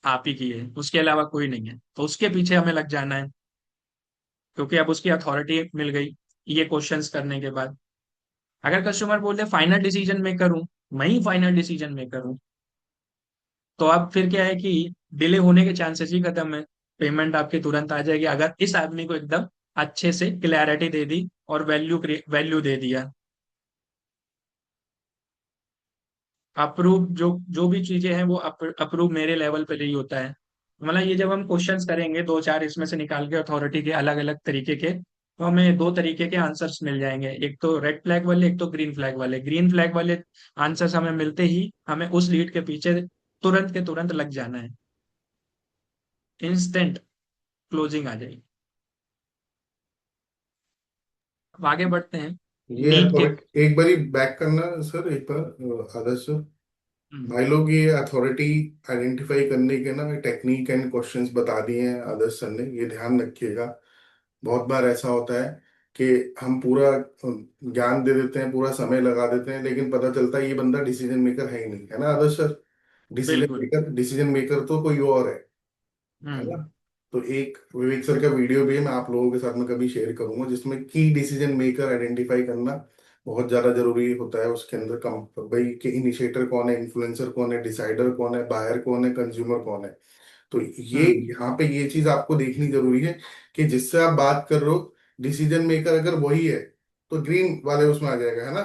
आप ही की है, उसके अलावा कोई नहीं है, तो उसके पीछे हमें लग जाना है, क्योंकि अब उसकी अथॉरिटी मिल गई ये क्वेश्चंस करने के बाद। अगर कस्टमर बोलते फाइनल डिसीजन मेकर हूँ, मैं ही फाइनल डिसीजन मेकर हूँ, तो अब फिर क्या है कि डिले होने के चांसेस ही खत्म है। पेमेंट आपकी तुरंत आ जाएगी अगर इस आदमी को एकदम अच्छे से क्लैरिटी दे दी और वैल्यू दे दिया। अप्रूव जो जो भी चीजें हैं वो अप्रूव मेरे लेवल पे नहीं होता है। मतलब ये जब हम क्वेश्चंस करेंगे दो चार इसमें से निकाल के अथॉरिटी के अलग अलग तरीके के, तो हमें दो तरीके के आंसर्स मिल जाएंगे, एक तो रेड फ्लैग वाले एक तो ग्रीन फ्लैग वाले। ग्रीन फ्लैग वाले आंसर्स हमें मिलते ही हमें उस लीड के पीछे तुरंत के तुरंत लग जाना है, इंस्टेंट क्लोजिंग आ जाएगी। अब आगे बढ़ते हैं ये नीट के। अथॉरिटी एक बारी बैक करना सर, एक बार आदर्श सर। हम्म, भाई लोग ये अथॉरिटी आइडेंटिफाई करने के ना टेक्निक एंड क्वेश्चंस बता दिए हैं आदर्श सर ने, ये ध्यान रखिएगा। बहुत बार ऐसा होता है कि हम पूरा ज्ञान दे देते हैं, पूरा समय लगा देते हैं, लेकिन पता चलता है ये बंदा डिसीजन मेकर है ही नहीं, है ना आदर्श सर? बिल्कुल। डिसीजन मेकर तो कोई और है ना? हम्म। तो एक विवेक सर का वीडियो भी है, मैं आप लोगों के साथ में कभी शेयर करूंगा, जिसमें की डिसीजन मेकर आइडेंटिफाई करना बहुत ज्यादा जरूरी होता है। उसके अंदर कम भाई के इनिशिएटर कौन है, इन्फ्लुएंसर कौन है, डिसाइडर कौन है, बायर कौन है, कंज्यूमर कौन है। तो ये हम्म। यहाँ पे ये चीज आपको देखनी जरूरी है कि जिससे आप बात कर रहे हो, डिसीजन मेकर अगर वही है तो ग्रीन वाले उसमें आ जाएगा, है ना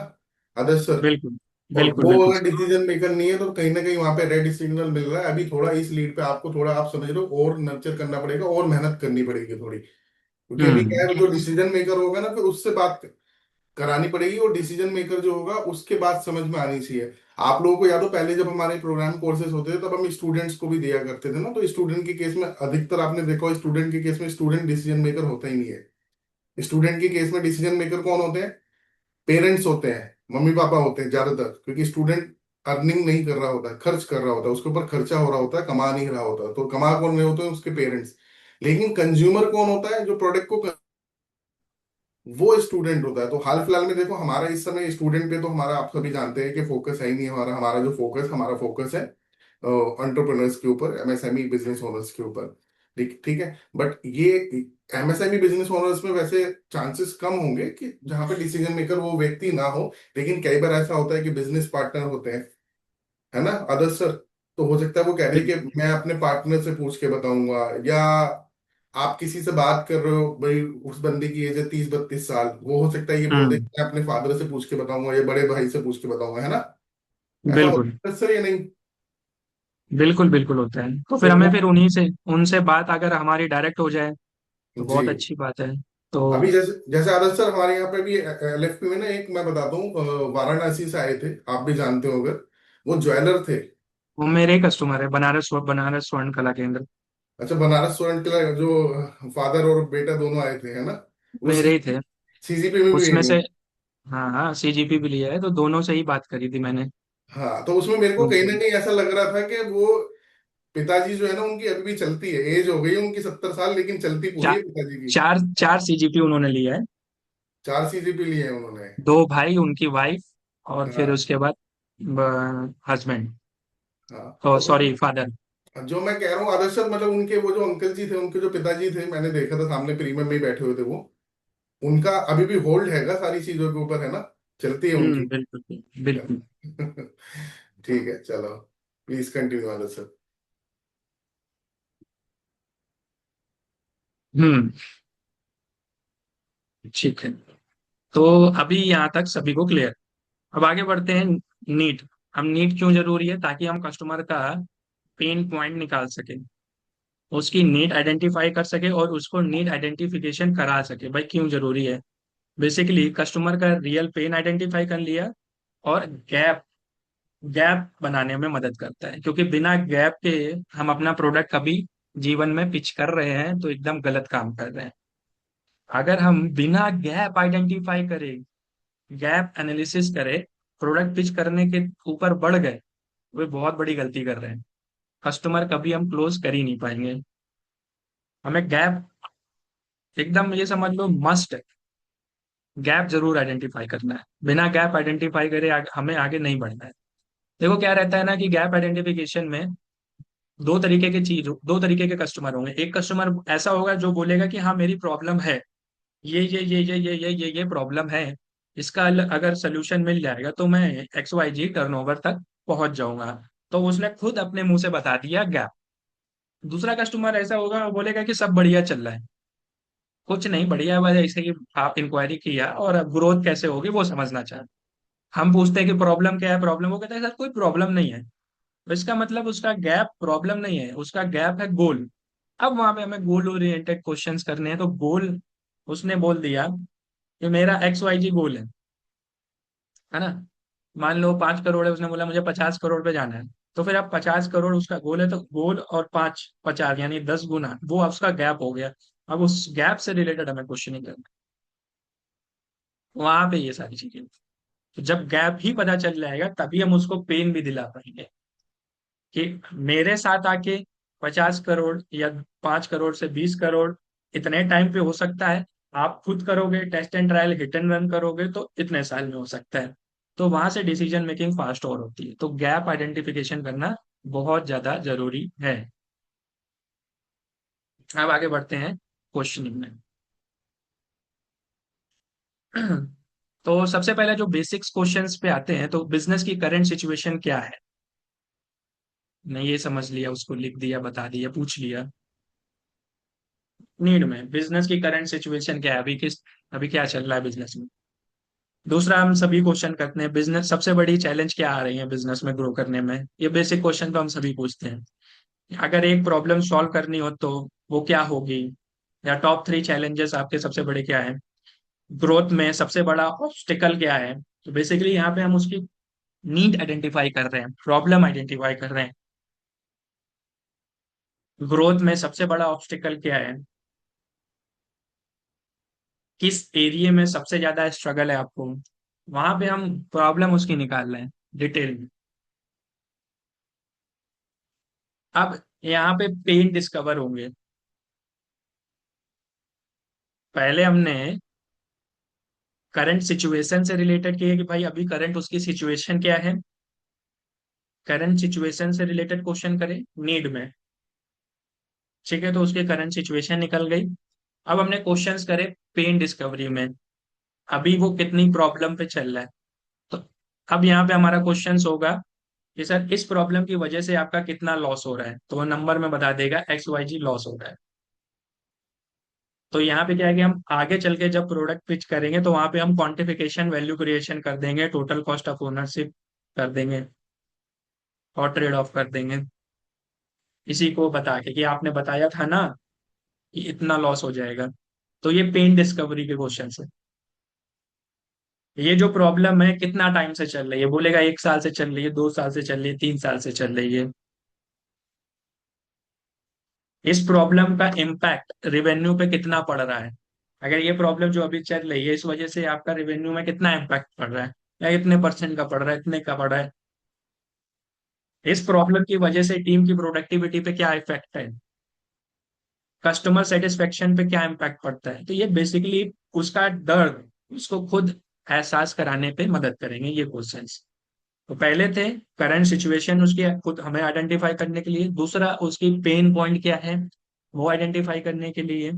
आदर्श सर? बिल्कुल और बिल्कुल वो बिल्कुल अगर सही। डिसीजन मेकर नहीं है तो कहीं ना कहीं वहां पे रेड सिग्नल मिल रहा है। अभी थोड़ा इस लीड पे आपको थोड़ा, आप समझ लो, और नर्चर करना पड़ेगा और मेहनत करनी पड़ेगी थोड़ी, क्योंकि अभी क्या है, हम्म। जो डिसीजन मेकर होगा ना फिर उससे बात करानी पड़ेगी, और डिसीजन मेकर जो होगा उसके बाद समझ में आनी चाहिए। आप लोगों को याद हो पहले जब हमारे प्रोग्राम कोर्सेज होते थे तब हम स्टूडेंट्स को भी दिया करते थे ना, तो स्टूडेंट के केस में अधिकतर आपने देखा हो, स्टूडेंट के केस में स्टूडेंट डिसीजन मेकर होता ही नहीं है। स्टूडेंट के केस में डिसीजन मेकर कौन होते हैं? पेरेंट्स होते हैं, मम्मी पापा होते हैं ज्यादातर, क्योंकि स्टूडेंट अर्निंग नहीं कर रहा होता है, खर्च कर रहा होता है, उसके ऊपर खर्चा हो रहा होता है, कमा नहीं रहा होता है। तो कमा कौन रहे होते हैं? उसके पेरेंट्स। लेकिन कंज्यूमर कौन होता है? जो प्रोडक्ट को वो स्टूडेंट होता है। तो हाल फिलहाल में देखो, हमारा इस समय स्टूडेंट पे तो हमारा, आप सभी जानते हैं कि फोकस है ही नहीं हमारा। हमारा जो फोकस, हमारा फोकस है एंटरप्रेन्योर्स के ऊपर, एमएसएमई बिजनेस ओनर्स के ऊपर। ठीक ठीक है, बट ये एमएसएमई बिजनेस ओनर्स में वैसे चांसेस कम होंगे कि जहां पे डिसीजन मेकर वो व्यक्ति ना हो। लेकिन कई बार ऐसा होता है कि बिजनेस पार्टनर होते हैं, है ना अदर सर? तो हो सकता है वो कह रहे कि मैं अपने पार्टनर से पूछ के बताऊंगा, या आप किसी से बात कर रहे हो भाई, उस बंदे की एज है 30-32 साल, वो हो सकता है ये बोल दे हम्म। कि मैं अपने फादर से पूछ के बताऊंगा या बड़े भाई से पूछ के बताऊंगा, है ना? ऐसा बिल्कुल होता है सर या नहीं? बिल्कुल बिल्कुल होता है, तो तो फिर हमें वो, फिर उन्हीं से उनसे बात अगर हमारी डायरेक्ट हो जाए तो जी, बहुत अच्छी बात है। तो अभी जैसे जैसे आदर्श सर हमारे यहाँ पे भी एलएफपी में ना, एक मैं बताता हूँ, वाराणसी से आए थे, आप भी जानते हो अगर, वो ज्वेलर थे। वो मेरे ही कस्टमर है, बनारस स्वर्ण कला केंद्र। अच्छा, बनारस स्टूडेंट के लिए जो फादर और बेटा दोनों आए थे, है ना? वो मेरे ही थे सीजीपी में भी उसमें है। से। हाँ हाँ, सीजीपी भी लिया है, तो दोनों से ही बात करी थी मैंने हाँ, तो उसमें मेरे को कहीं उनसे। ना कहीं ऐसा लग रहा था कि वो पिताजी जो है ना, उनकी अभी भी चलती है, एज हो गई है उनकी 70 साल, लेकिन चलती पूरी चार है पिताजी की। चार चार सीजीपी उन्होंने लिया है। 4 सीजीपी लिए हैं उन्होंने। दो भाई, उनकी वाइफ, और फिर हाँ उसके बाद हस्बैंड, हाँ। ओ तो सॉरी फादर। जो मैं कह रहा हूँ आदर्श सर, मतलब उनके वो जो अंकल जी थे, उनके जो पिताजी थे, मैंने देखा था सामने प्रीमियम में ही बैठे हुए थे वो। उनका अभी भी होल्ड हैगा सारी चीजों के ऊपर, है ना? चलती है उनकी, बिल्कुल है बिल्कुल। ना? ठीक है, चलो, प्लीज कंटिन्यू आदर्श सर। हम्म। ठीक है, तो अभी यहाँ तक सभी को क्लियर। अब आगे बढ़ते हैं नीट। हम नीट क्यों जरूरी है? ताकि हम कस्टमर का पेन पॉइंट निकाल सके, उसकी नीड आइडेंटिफाई कर सके और उसको नीड आइडेंटिफिकेशन करा सके। भाई क्यों जरूरी है? बेसिकली कस्टमर का रियल पेन आइडेंटिफाई कर लिया, और गैप गैप बनाने में मदद करता है, क्योंकि बिना गैप के हम अपना प्रोडक्ट कभी जीवन में पिच कर रहे हैं तो एकदम गलत काम कर रहे हैं। अगर हम बिना गैप आइडेंटिफाई करें, गैप एनालिसिस करें, प्रोडक्ट पिच करने के ऊपर बढ़ गए, वे बहुत बड़ी गलती कर रहे हैं। कस्टमर कभी हम क्लोज कर ही नहीं पाएंगे। हमें गैप एकदम ये समझ लो मस्ट है, गैप जरूर आइडेंटिफाई करना है। बिना गैप आइडेंटिफाई करे हमें आगे नहीं बढ़ना है। देखो क्या रहता है ना कि गैप आइडेंटिफिकेशन में दो तरीके के कस्टमर होंगे। एक कस्टमर ऐसा होगा जो बोलेगा कि हाँ मेरी प्रॉब्लम है, ये प्रॉब्लम है, इसका अगर सोल्यूशन मिल जाएगा तो मैं XYZ टर्नओवर तक पहुंच जाऊंगा। तो उसने खुद अपने मुंह से बता दिया गैप। दूसरा कस्टमर ऐसा होगा, वो बोलेगा कि सब बढ़िया चल रहा है। कुछ नहीं बढ़िया, बस ऐसे ही आप इंक्वायरी किया और अब ग्रोथ कैसे होगी वो समझना चाहते। हम पूछते हैं कि प्रॉब्लम क्या है, प्रॉब्लम, वो कहता है सर कोई प्रॉब्लम नहीं है। तो इसका मतलब उसका गैप प्रॉब्लम नहीं है, उसका गैप है गोल। अब वहां पे हमें गोल ओरिएंटेड क्वेश्चंस करने हैं, तो गोल उसने बोल दिया कि मेरा XYZ गोल है ना। मान लो 5 करोड़ है, उसने बोला मुझे 50 करोड़ पे जाना है। तो फिर अब 50 करोड़ उसका गोल है, तो गोल और 5 50 यानी 10 गुना, वो उसका गैप हो गया। अब उस गैप से रिलेटेड हमें क्वेश्चनिंग करना है। वहां पे ये सारी चीजें, तो जब गैप ही पता चल जाएगा तभी हम उसको पेन भी दिला पाएंगे कि मेरे साथ आके 50 करोड़ या 5 करोड़ से 20 करोड़ इतने टाइम पे हो सकता है। आप खुद करोगे test and trial, hit and run करोगे तो इतने साल में हो सकता है। तो वहां से डिसीजन मेकिंग फास्ट और होती है, तो गैप आइडेंटिफिकेशन करना बहुत ज्यादा जरूरी है। अब आगे बढ़ते हैं क्वेश्चनिंग में। तो सबसे पहले जो बेसिक्स क्वेश्चंस पे आते हैं, तो बिजनेस की करंट सिचुएशन क्या है। नहीं, ये समझ लिया, उसको लिख दिया, बता दिया, पूछ लिया। नीड में बिजनेस की करंट सिचुएशन क्या है, अभी क्या चल रहा है बिजनेस में। दूसरा, हम सभी क्वेश्चन करते हैं बिजनेस सबसे बड़ी चैलेंज क्या आ रही है बिजनेस में ग्रो करने में। ये बेसिक क्वेश्चन तो हम सभी पूछते हैं। अगर एक प्रॉब्लम सॉल्व करनी हो तो वो क्या होगी, या टॉप 3 चैलेंजेस आपके सबसे बड़े क्या है। ग्रोथ में सबसे बड़ा ऑब्स्टिकल क्या है। तो बेसिकली यहाँ पे हम उसकी नीड आइडेंटिफाई कर रहे हैं, प्रॉब्लम आइडेंटिफाई कर रहे हैं। ग्रोथ में सबसे बड़ा ऑब्स्टिकल क्या है, किस एरिया में सबसे ज्यादा स्ट्रगल है आपको। वहां पे हम प्रॉब्लम उसकी निकाल रहे हैं डिटेल में। अब यहाँ पे पेन डिस्कवर होंगे। पहले हमने करंट सिचुएशन से रिलेटेड किया कि भाई अभी करंट उसकी सिचुएशन क्या है। करंट सिचुएशन से रिलेटेड क्वेश्चन करें नीड में, ठीक है, तो उसकी करंट सिचुएशन निकल गई। अब हमने क्वेश्चंस करे पेन डिस्कवरी में, अभी वो कितनी प्रॉब्लम पे चल रहा है। तो अब यहाँ पे हमारा क्वेश्चंस होगा कि सर इस प्रॉब्लम की वजह से आपका कितना लॉस हो रहा है, तो वो नंबर में बता देगा XYZ लॉस हो रहा है। तो यहाँ पे क्या है कि हम आगे चल के जब प्रोडक्ट पिच करेंगे तो वहां पे हम क्वांटिफिकेशन वैल्यू क्रिएशन कर देंगे, टोटल कॉस्ट ऑफ ओनरशिप कर देंगे और ट्रेड ऑफ कर देंगे, इसी को बता के कि आपने बताया था ना कि इतना लॉस हो जाएगा। तो ये पेन डिस्कवरी के क्वेश्चन है। ये जो प्रॉब्लम है कितना टाइम से चल रही है, बोलेगा 1 साल से चल रही है, 2 साल से चल रही है, 3 साल से चल रही है। इस प्रॉब्लम का इम्पैक्ट रिवेन्यू पे कितना पड़ रहा है। अगर ये प्रॉब्लम जो अभी चल रही है इस वजह से आपका रिवेन्यू में कितना इम्पैक्ट पड़ रहा है, या इतने परसेंट का पड़ रहा है, इतने का पड़ रहा है। इस प्रॉब्लम की वजह से टीम की प्रोडक्टिविटी पे क्या इफेक्ट है, कस्टमर सेटिस्फेक्शन पे क्या इम्पैक्ट पड़ता है। तो ये बेसिकली उसका दर्द उसको खुद एहसास कराने पे मदद करेंगे ये क्वेश्चंस। तो पहले थे करंट सिचुएशन उसकी खुद हमें आइडेंटिफाई करने के लिए, दूसरा उसकी पेन पॉइंट क्या है वो आइडेंटिफाई करने के लिए।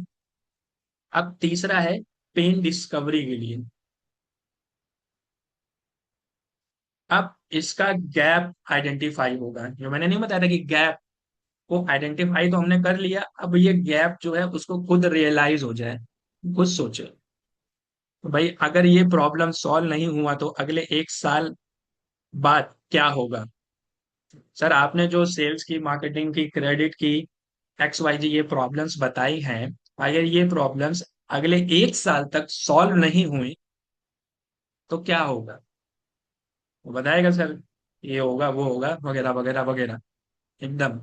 अब तीसरा है पेन डिस्कवरी के लिए। अब इसका गैप आइडेंटिफाई होगा, जो मैंने नहीं बताया था कि गैप को आइडेंटिफाई तो हमने कर लिया, अब ये गैप जो है उसको खुद रियलाइज हो जाए। खुद सोचो, तो भाई अगर ये प्रॉब्लम सॉल्व नहीं हुआ तो अगले 1 साल बाद क्या होगा। सर आपने जो सेल्स की, मार्केटिंग की, क्रेडिट की, XYZ ये प्रॉब्लम्स बताई हैं, अगर ये प्रॉब्लम्स अगले 1 साल तक सॉल्व नहीं हुई तो क्या होगा। वो बताएगा सर ये होगा, वो होगा, वगैरह वगैरह वगैरह, एकदम।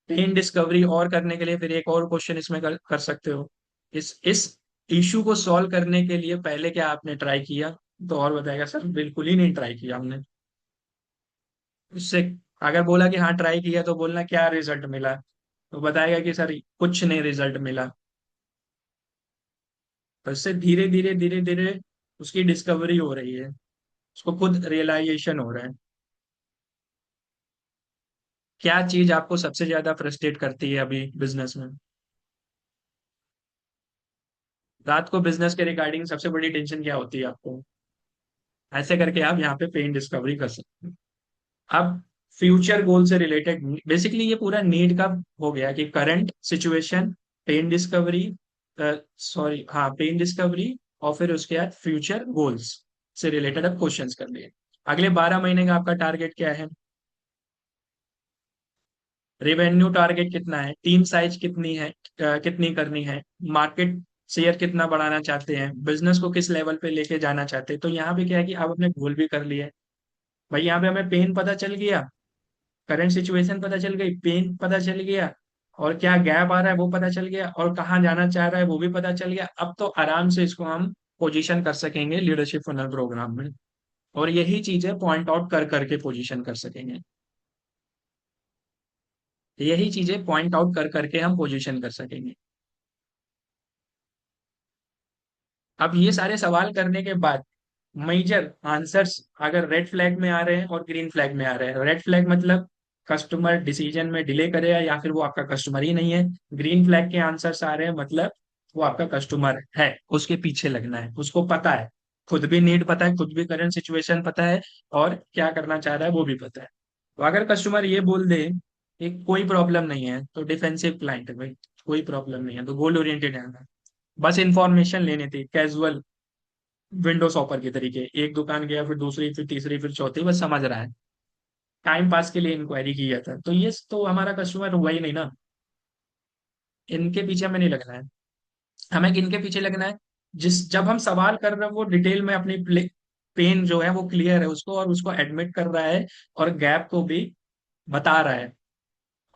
पेन डिस्कवरी और करने के लिए फिर एक और क्वेश्चन इसमें कर सकते हो। इस इशू को सॉल्व करने के लिए पहले क्या आपने ट्राई किया, तो और बताएगा सर बिल्कुल ही नहीं ट्राई किया हमने। उससे अगर बोला कि हाँ ट्राई किया तो बोलना क्या रिजल्ट मिला, तो बताएगा कि सर कुछ नहीं रिजल्ट मिला। तो इससे धीरे धीरे धीरे धीरे उसकी डिस्कवरी हो रही है, उसको खुद रियलाइजेशन हो रहा है। क्या चीज आपको सबसे ज्यादा फ्रस्ट्रेट करती है अभी बिजनेस में। रात को बिजनेस के रिगार्डिंग सबसे बड़ी टेंशन क्या होती है आपको। ऐसे करके आप यहाँ पे पेन डिस्कवरी कर सकते हैं। अब फ्यूचर गोल से रिलेटेड, बेसिकली ये पूरा नीड का हो गया कि current situation, pain discovery, sorry हाँ पेन डिस्कवरी, और फिर उसके बाद फ्यूचर गोल्स से रिलेटेड अब क्वेश्चंस कर लिए। अगले 12 महीने का आपका टारगेट क्या है? रेवेन्यू टारगेट कितना है, टीम साइज कितनी है, कितनी करनी है, मार्केट शेयर कितना बढ़ाना चाहते हैं, बिजनेस को किस लेवल पे लेके जाना चाहते हैं। तो यहाँ पे क्या है कि आप अपने गोल भी कर लिए। भाई यहाँ पे हमें पेन पता चल गया, करंट सिचुएशन पता चल गई, पेन पता चल गया, और क्या गैप आ रहा है वो पता चल गया, और कहाँ जाना चाह रहा है वो भी पता चल गया। अब तो आराम से इसको हम पोजीशन कर सकेंगे लीडरशिप फनल प्रोग्राम में, और यही चीजें पॉइंट आउट कर करके पोजीशन कर सकेंगे। यही चीजें पॉइंट आउट कर करके हम पोजीशन कर सकेंगे। अब ये सारे सवाल करने के बाद मेजर आंसर्स अगर रेड फ्लैग में आ रहे हैं और ग्रीन फ्लैग में आ रहे हैं, रेड फ्लैग मतलब कस्टमर डिसीजन में डिले करेगा या फिर वो आपका कस्टमर ही नहीं है। ग्रीन फ्लैग के आंसर्स आ रहे हैं मतलब वो आपका कस्टमर है, उसके पीछे लगना है, उसको पता है, खुद भी नीड पता है, खुद भी करंट सिचुएशन पता है, और क्या करना चाह रहा है वो भी पता है। तो अगर कस्टमर ये बोल दे कि कोई प्रॉब्लम नहीं है, तो डिफेंसिव क्लाइंट है भाई, कोई प्रॉब्लम नहीं है, तो गोल ओरिएंटेड है। बस इंफॉर्मेशन लेनी थी, कैजुअल विंडो शॉपर के तरीके, एक दुकान गया फिर दूसरी फिर तीसरी फिर चौथी, बस समझ रहा है, टाइम पास के लिए इंक्वायरी किया था। तो ये तो हमारा कस्टमर हुआ ही नहीं ना। इनके पीछे हमें नहीं लगना है। हमें किनके पीछे लगना है? जिस जब हम सवाल कर रहे हैं वो डिटेल में अपनी पेन जो है वो क्लियर है उसको, और उसको एडमिट कर रहा है, और गैप को भी बता रहा है,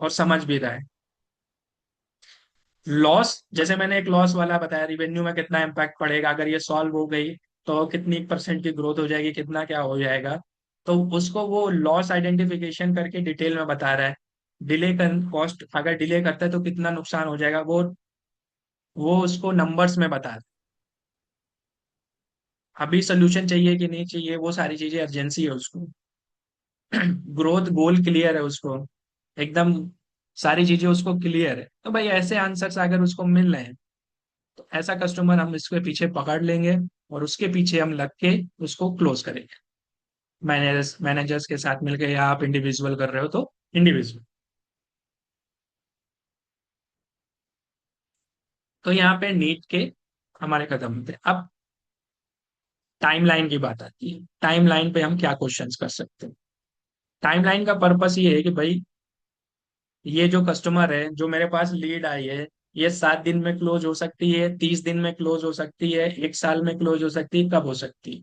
और समझ भी रहा है। लॉस, जैसे मैंने एक लॉस वाला बताया, रिवेन्यू में कितना इम्पैक्ट पड़ेगा अगर ये सॉल्व हो गई, तो कितनी परसेंट की ग्रोथ हो जाएगी, कितना क्या हो जाएगा। तो उसको वो लॉस आइडेंटिफिकेशन करके डिटेल में बता रहा है। डिले कर कॉस्ट, अगर डिले करता है तो कितना नुकसान हो जाएगा, वो उसको नंबर्स में बता रहा है। अभी सोल्यूशन चाहिए कि नहीं चाहिए, वो सारी चीजें अर्जेंसी है उसको। ग्रोथ गोल क्लियर है उसको, एकदम सारी चीजें उसको क्लियर है। तो भाई ऐसे आंसर्स अगर उसको मिल रहे हैं, तो ऐसा कस्टमर हम इसके पीछे पकड़ लेंगे, और उसके पीछे हम लग के उसको क्लोज करेंगे। मैनेजर्स मैनेजर्स के साथ मिलकर, या आप इंडिविजुअल कर रहे हो तो इंडिविजुअल। तो यहाँ पे नीट के हमारे खत्म होते हैं। अब टाइमलाइन की बात आती है, टाइमलाइन पे हम क्या क्वेश्चंस कर सकते हैं। टाइमलाइन का पर्पस ये है कि भाई ये जो कस्टमर है, जो मेरे पास लीड आई है, ये 7 दिन में क्लोज हो सकती है, 30 दिन में क्लोज हो सकती है, 1 साल में क्लोज हो सकती है, कब हो सकती है।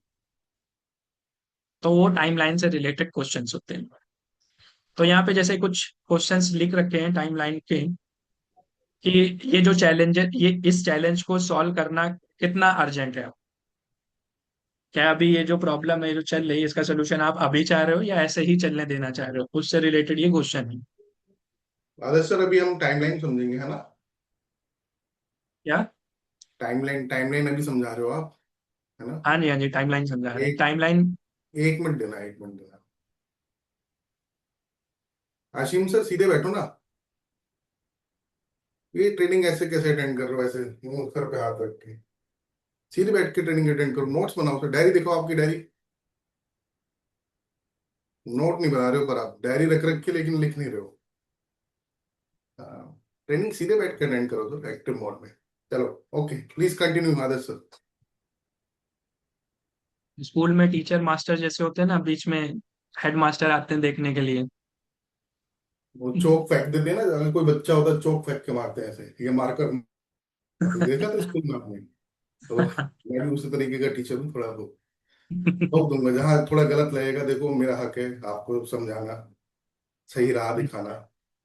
तो वो टाइमलाइन से रिलेटेड क्वेश्चंस होते हैं। तो यहाँ पे जैसे कुछ क्वेश्चंस लिख रखे हैं टाइमलाइन के, कि ये जो चैलेंज है, ये इस चैलेंज को सॉल्व करना कितना अर्जेंट है। क्या अभी ये जो प्रॉब्लम है जो चल रही है, इसका सोल्यूशन आप अभी चाह रहे हो या ऐसे ही चलने देना चाह रहे हो, उससे रिलेटेड ये क्वेश्चन है। आदर्श सर, अभी हम टाइमलाइन समझेंगे, है ना? क्या? टाइमलाइन टाइमलाइन अभी समझा रहे हो आप, है ना? हाँ जी, हाँ जी, टाइमलाइन समझा रहे हैं, एक टाइमलाइन। एक मिनट देना, एक मिनट देना। आशिम सर, सीधे बैठो ना। ये ट्रेनिंग ऐसे कैसे अटेंड कर रहे हो, ऐसे मुंह सर पे हाथ रख के? सीधे बैठ के ट्रेनिंग अटेंड करो, नोट्स बनाओ। सर डायरी देखो, आपकी डायरी। नोट नहीं बना रहे हो, पर आप डायरी रख रख के लेकिन लिख नहीं रहे हो। ट्रेनिंग सीधे बैठ के अटेंड करो सर, एक्टिव मोड में। चलो, okay, please continue Adarsh sir. School में टीचर मास्टर जैसे होते हैं ना, बीच में हेड मास्टर आते हैं देखने के लिए। वो चौक फेंक देते हैं ना, अगर कोई बच्चा होता है चौक फेंक के मारते हैं ऐसे, ये मार्कर देखा था स्कूल में आपने? तो मैं भी उसी तरीके का टीचर हूँ थोड़ा। तो ठोक दूंगा जहां थोड़ा गलत लगेगा। देखो, मेरा हक है आपको समझाना, सही राह दिखाना,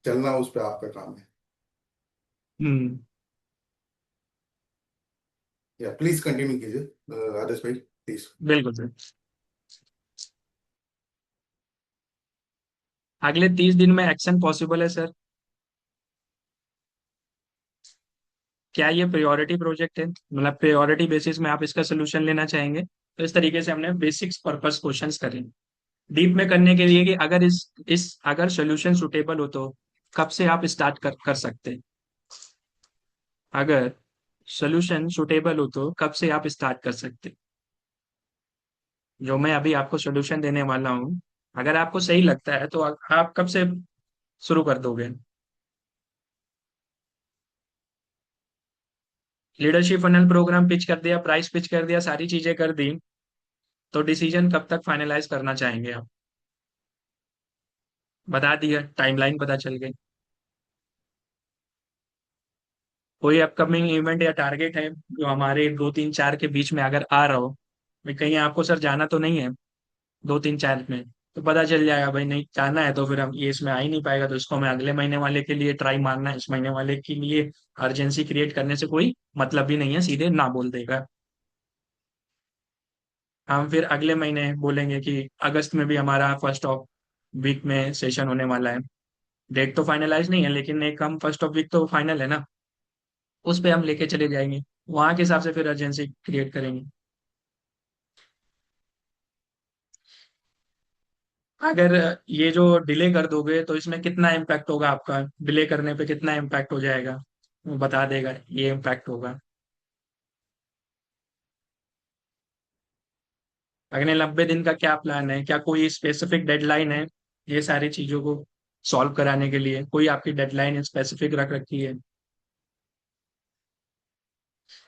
चलना उस पे आपका काम है। हम्म। या प्लीज कंटिन्यू कीजिए, आदेश भाई, प्लीज। बिल्कुल सर। अगले 30 दिन में एक्शन पॉसिबल है सर? क्या ये प्रायोरिटी प्रोजेक्ट है, मतलब प्रायोरिटी बेसिस में आप इसका सोल्यूशन लेना चाहेंगे? तो इस तरीके से हमने बेसिक्स पर्पस क्वेश्चंस करें। डीप में करने के लिए कि अगर इस अगर सोल्यूशन सुटेबल हो तो कब से आप स्टार्ट कर सकते हैं। अगर सोल्यूशन सुटेबल हो तो कब से आप स्टार्ट कर सकते हैं। जो मैं अभी आपको सोल्यूशन देने वाला हूँ, अगर आपको सही लगता है तो आप कब से शुरू कर दोगे? लीडरशिप फनल प्रोग्राम पिच कर दिया, प्राइस पिच कर दिया, सारी चीजें कर दी, तो डिसीजन कब तक फाइनलाइज करना चाहेंगे आप? बता दिया, टाइमलाइन पता चल गई। कोई अपकमिंग इवेंट या टारगेट है जो हमारे 2 3 4 के बीच में अगर आ रहा हो? भाई कहीं आपको सर जाना तो नहीं है 2 3 4 में? तो पता चल जाएगा भाई नहीं जाना है तो फिर हम ये इसमें आ ही नहीं पाएगा, तो इसको हमें अगले महीने वाले के लिए ट्राई मारना है, इस महीने वाले के लिए अर्जेंसी क्रिएट करने से कोई मतलब भी नहीं है, सीधे ना बोल देगा। हम फिर अगले महीने बोलेंगे कि अगस्त में भी हमारा फर्स्ट ऑफ वीक में सेशन होने वाला है। डेट तो फाइनलाइज नहीं है, लेकिन एक हम फर्स्ट ऑफ वीक तो फाइनल है ना, उस पे हम लेके चले जाएंगे, वहां के हिसाब से फिर अर्जेंसी क्रिएट करेंगे। अगर ये जो डिले कर दोगे तो इसमें कितना इम्पैक्ट होगा आपका, डिले करने पे कितना इम्पैक्ट हो जाएगा, वो बता देगा ये इम्पैक्ट होगा। अगले 90 दिन का क्या प्लान है, क्या कोई स्पेसिफिक डेडलाइन है ये सारी चीजों को सॉल्व कराने के लिए? कोई आपकी डेडलाइन स्पेसिफिक रख रखी है?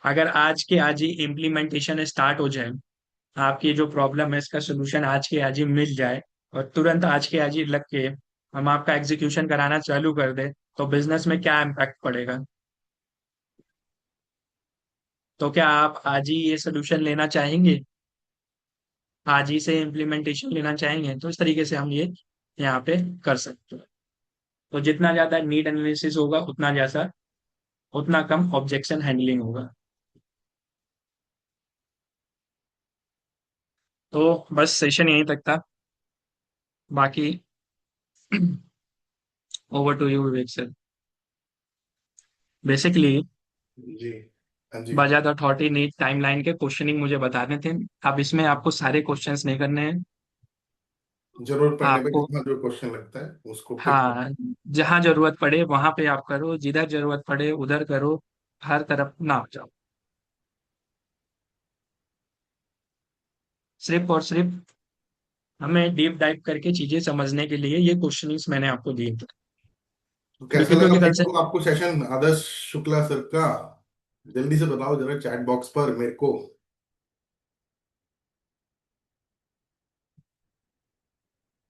अगर आज के आज ही इम्प्लीमेंटेशन स्टार्ट हो जाए, आपकी जो प्रॉब्लम है इसका सोल्यूशन आज के आज ही मिल जाए, और तुरंत आज के आज ही लग के हम आपका एग्जीक्यूशन कराना चालू कर दे, तो बिजनेस में क्या इम्पैक्ट पड़ेगा? तो क्या आप आज ही ये सोल्यूशन लेना चाहेंगे, आज ही से इम्प्लीमेंटेशन लेना चाहेंगे? तो इस तरीके से हम ये यहाँ पे कर सकते हैं। तो जितना ज्यादा नीड एनालिसिस होगा उतना ज्यादा, उतना कम ऑब्जेक्शन हैंडलिंग होगा। तो बस सेशन यहीं तक था, बाकी over to you Vivek sir. Basically जी। हाँ जी। बजाज अथॉरिटी नीड टाइमलाइन के क्वेश्चनिंग मुझे बताने थे। अब इसमें आपको सारे क्वेश्चंस नहीं करने हैं। जरूरत पड़ने पे आपको, जितना जो क्वेश्चन लगता है उसको पिक। हाँ, जहां जरूरत पड़े वहां पे आप करो, जिधर जरूरत पड़े उधर करो, हर तरफ ना हो जाओ। सिर्फ और सिर्फ हमें डीप डाइव करके चीजें समझने के लिए ये क्वेश्चनिंग्स मैंने आपको दिए थे। तो कैसा बिल्कुल, लगा क्योंकि भाई कल से, को आपको सेशन आदर्श शुक्ला सर का? जल्दी से बताओ जरा चैट बॉक्स पर मेरे को।